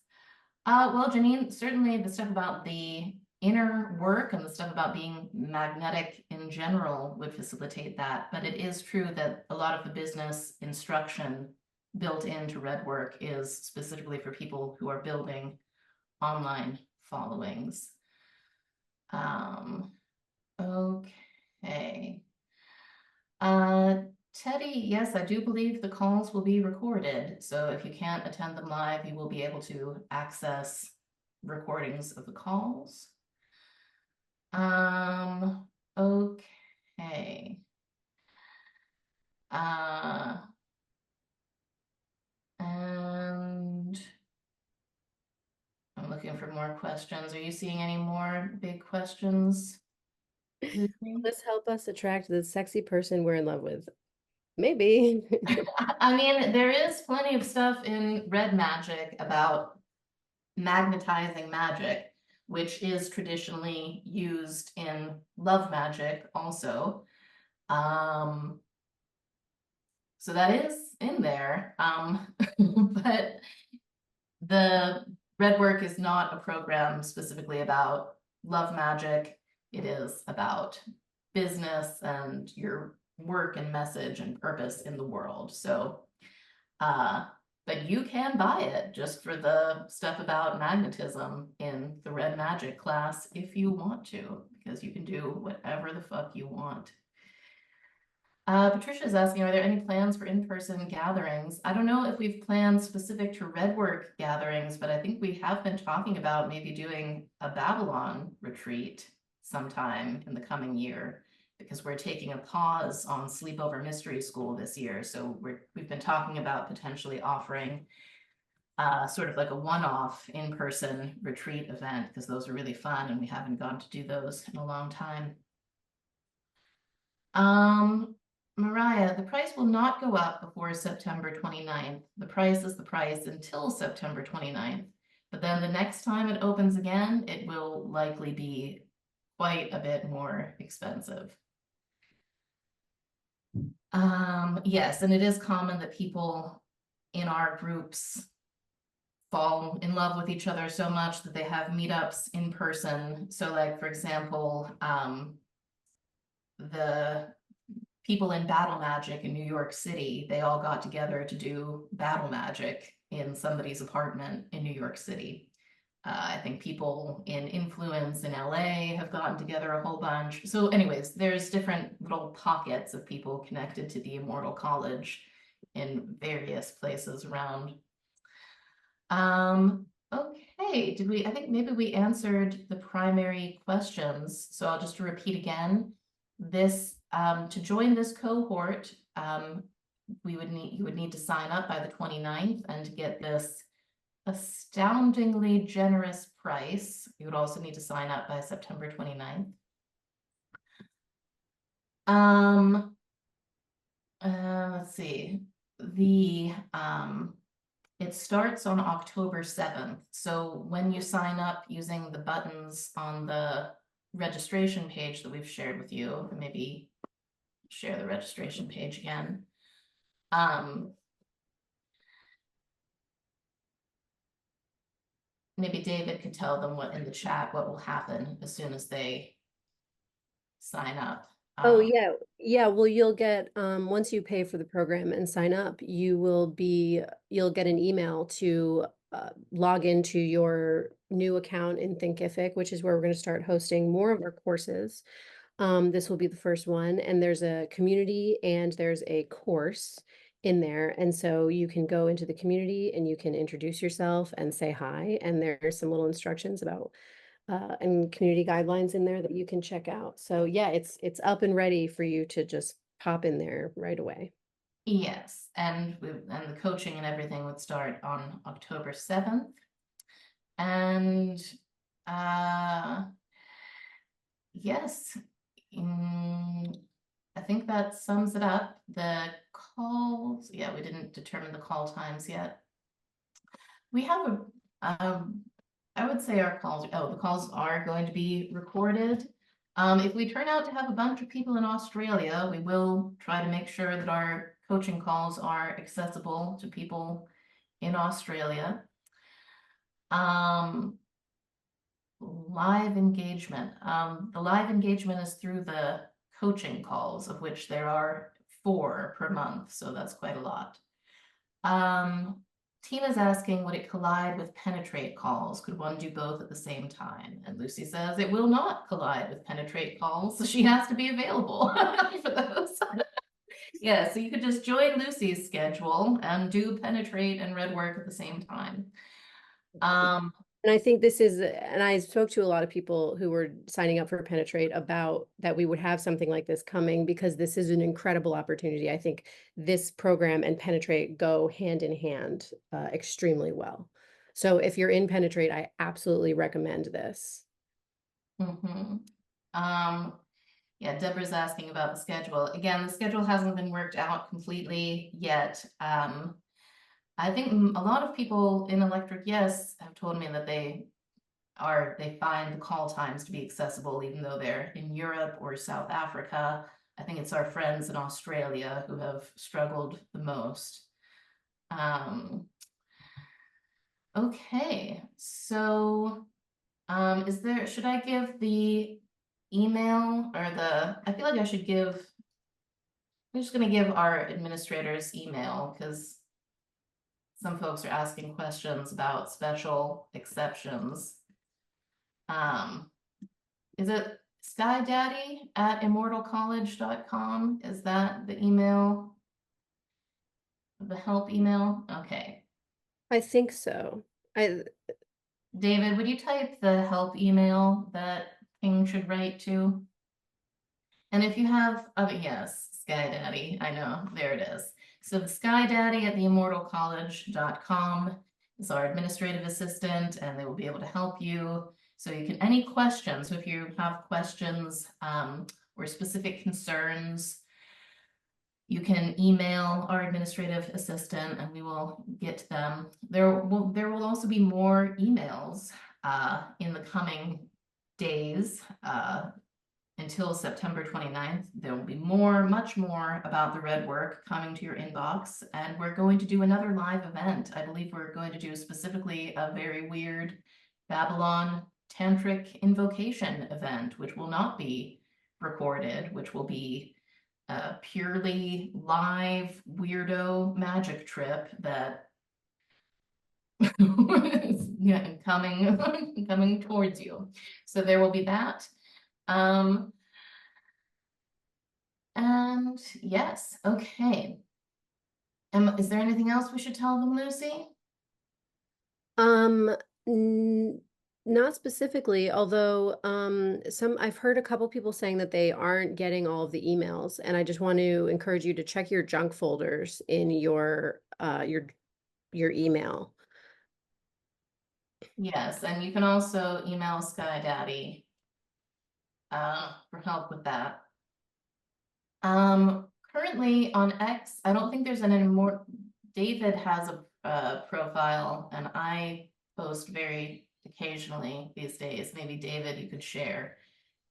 Well, Janine, certainly the stuff about the inner work and the stuff about being magnetic in general would facilitate that. But it is true that a lot of the business instruction built into Red Work is specifically for people who are building online followings. Um, okay. Teddy, yes, I do believe the calls will be recorded. So if you can't attend them live, you will be able to access recordings of the calls. Okay. Uh, and I'm looking for more more questions. Are you seeing any more big questions, Will Lucy? this help us attract the sexy person we're in love with? Maybe. I mean, there is plenty of stuff in red magic about magnetizing magic, which is traditionally used in love magic also. Um, so that is in there. But the red work is not a program specifically about love magic. It is about business and your work and message and purpose in the world. So, but you can buy it just for the stuff about magnetism in the red magic class if you want to, because you can do whatever the fuck you want. Patricia's asking, are there any plans for in-person gatherings? I don't know if we've planned specific to Redwork gatherings, but I think we have been talking about maybe doing a Babylon retreat sometime in the coming year, because we're taking a pause on Sleepover Mystery School this year. So we've been talking about potentially offering sort of like a one-off in-person retreat event, because those are really fun and we haven't gone to do those in a long time. Mariah, the price will not go up before September 29th. The price is the price until September 29th. But then the next time it opens again, it will likely be quite a bit more expensive. Yes, and it is common that people in our groups fall in love with each other so much that they have meetups in person. So like, for example, the people in battle magic in New York City, they all got together to do battle magic in somebody's apartment in New York City. I think people in influence in LA have gotten together a whole bunch. So anyways, there's different little pockets of people connected to the Immortal College in various places around. Okay, I think maybe we answered the primary questions. So I'll just repeat again. To join this cohort, you would need to sign up by the 29th, and to get this astoundingly generous price, you would also need to sign up by September 29th. Let's see. It starts on October 7th. So when you sign up using the buttons on the registration page that we've shared with you, maybe share the registration page again. Maybe David could tell them what in the chat, what will happen as soon as they sign up. Oh yeah. Yeah, well you'll get once you pay for the program and sign up, you'll get an email to log into your new account in Thinkific, which is where we're going to start hosting more of our courses. This will be the first one, and there's a community and there's a course in there. And so you can go into the community and you can introduce yourself and say hi. And there's some little instructions about and community guidelines in there that you can check out. So yeah, it's up and ready for you to just pop in there right away. Yes, and the coaching and everything would start on October 7th. And yes, I think that sums it up. The calls, yeah, we didn't determine the call times yet. We have I would say the calls are going to be recorded. If we turn out to have a bunch of people in Australia, we will try to make sure that our coaching calls are accessible to people in Australia. Live engagement. The live engagement is through the coaching calls, of which there are 4 per month, so that's quite a lot. Tina's asking, would it collide with penetrate calls? Could one do both at the same time? And Lucy says it will not collide with penetrate calls, so she has to be available for those. Yeah, so you could just join Lucy's schedule and do penetrate and red work at the same time. And I think and I spoke to a lot of people who were signing up for Penetrate about that we would have something like this coming, because this is an incredible opportunity. I think this program and Penetrate go hand in hand extremely well. So if you're in Penetrate, I absolutely recommend this. Mm-hmm. Um, yeah, Deborah's asking about the schedule. Again, the schedule hasn't been worked out completely yet. I think a lot of people in Electric Yes have told me that they find the call times to be accessible even though they're in Europe or South Africa. I think it's our friends in Australia who have struggled the most. Um, okay, so should I give the email or I feel like I'm just gonna give our administrator's email because some folks are asking questions about special exceptions. Um, is it skydaddy@immortalcollege.com? Is that the email, the help email? Okay. I think so. I David, would you type the help email that King should write to? And if you have, yes, Sky Daddy, I know, there it is. So the Sky Daddy at theimmortalcollege.com is our administrative assistant, and they will be able to help you. So you can, any questions, so if you have questions or specific concerns, you can email our administrative assistant and we will get to them. There will also be more emails in the coming days. Until September 29th. There will be much more about the red work coming to your inbox. And we're going to do another live event. I believe we're going to do specifically a very weird Babylon tantric invocation event, which will not be recorded, which will be a purely live weirdo magic trip that is coming towards you. So there will be that. Um, And yes, okay. Is there anything else we should tell them, Lucy? Um, n not specifically, although some I've heard a couple people saying that they aren't getting all of the emails, and I just want to encourage you to check your junk folders in your email. Yes, and you can also email Sky Daddy for help with that. Currently on X, I don't think there's any more. David has a profile, and I post very occasionally these days. Maybe David, you could share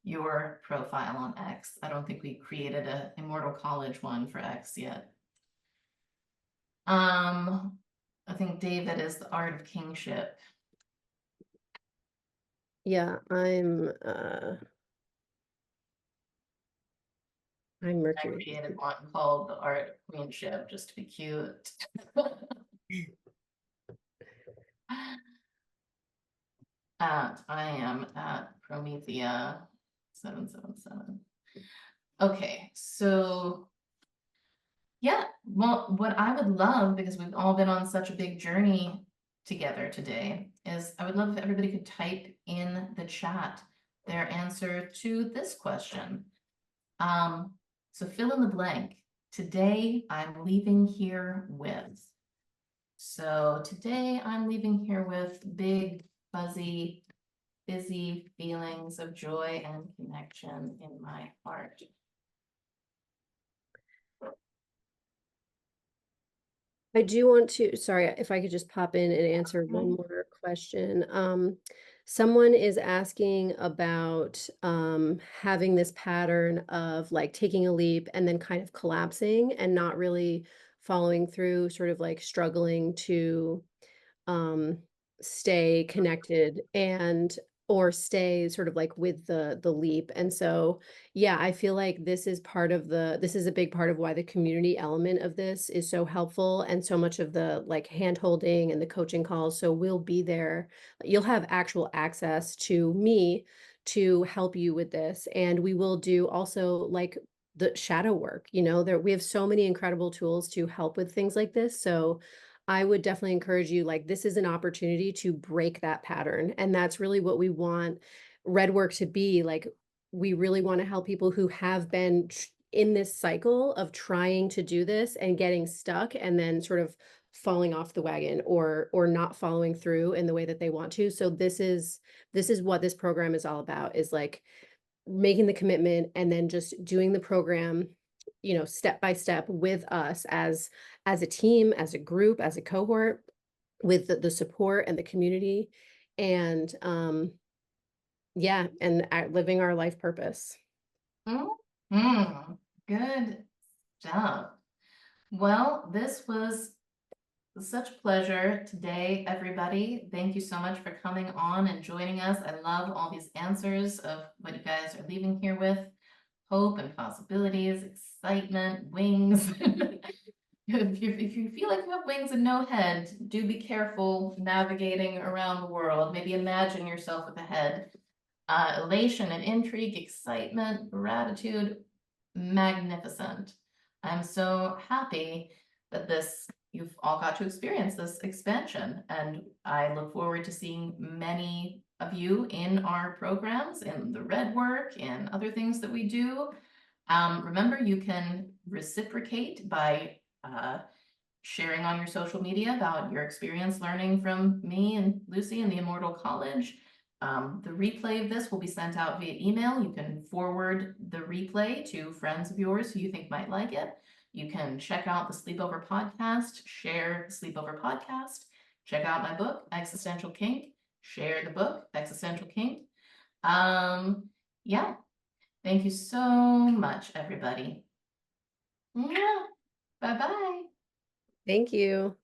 your profile on X. I don't think we created a Immortal College one for X yet. I think David is the Art of Kingship. Yeah, I'm I Mercury. created one called the Art of Queenship just to be cute. I am at Promethea 777. Okay, so yeah, well, what I would love, because we've all been on such a big journey together today, is I would love if everybody could type in the chat their answer to this question. So fill in the blank. Today I'm leaving here with. So today I'm leaving here with big, fuzzy, busy feelings of joy and connection in my heart. I do want to, sorry, if I could just pop in and answer one more question. Someone is asking about having this pattern of like taking a leap and then kind of collapsing and not really following through, sort of like struggling to um stay connected and or stay sort of like with the leap. And so yeah, I feel like this is a big part of why the community element of this is so helpful, and so much of the like hand holding and the coaching calls. So we'll be there. You'll have actual access to me to help you with this, and we will do also like the shadow work. There we have so many incredible tools to help with things like this. So I would definitely encourage you, like, this is an opportunity to break that pattern. And that's really what we want red work to be. Like, we really want to help people who have been in this cycle of trying to do this and getting stuck and then sort of falling off the wagon or not following through in the way that they want to. So this is what this program is all about, is like making the commitment and then just doing the program, step by step with us as a team, as a group, as a cohort, with the support and the community, and yeah, and living our life purpose. Mm-hmm. Good stuff. Well, this was such a pleasure today, everybody. Thank you so much for coming on and joining us. I love all these answers of what you guys are leaving here with. Hope and possibilities, excitement, wings. If you feel like you have wings and no head, do be careful navigating around the world. Maybe imagine yourself with a head. Elation and intrigue, excitement, gratitude, magnificent. I'm so happy that you've all got to experience this expansion, and I look forward to seeing many of you in our programs, in the red work, and other things that we do. Remember, you can reciprocate by sharing on your social media about your experience learning from me and Lucy in the Immortal College. The replay of this will be sent out via email. You can forward the replay to friends of yours who you think might like it. You can check out the Sleepover Podcast, share the Sleepover Podcast, check out my book, Existential Kink, share the book, Existential Kink. Yeah, thank you so much, everybody. Yeah, bye-bye. Thank you.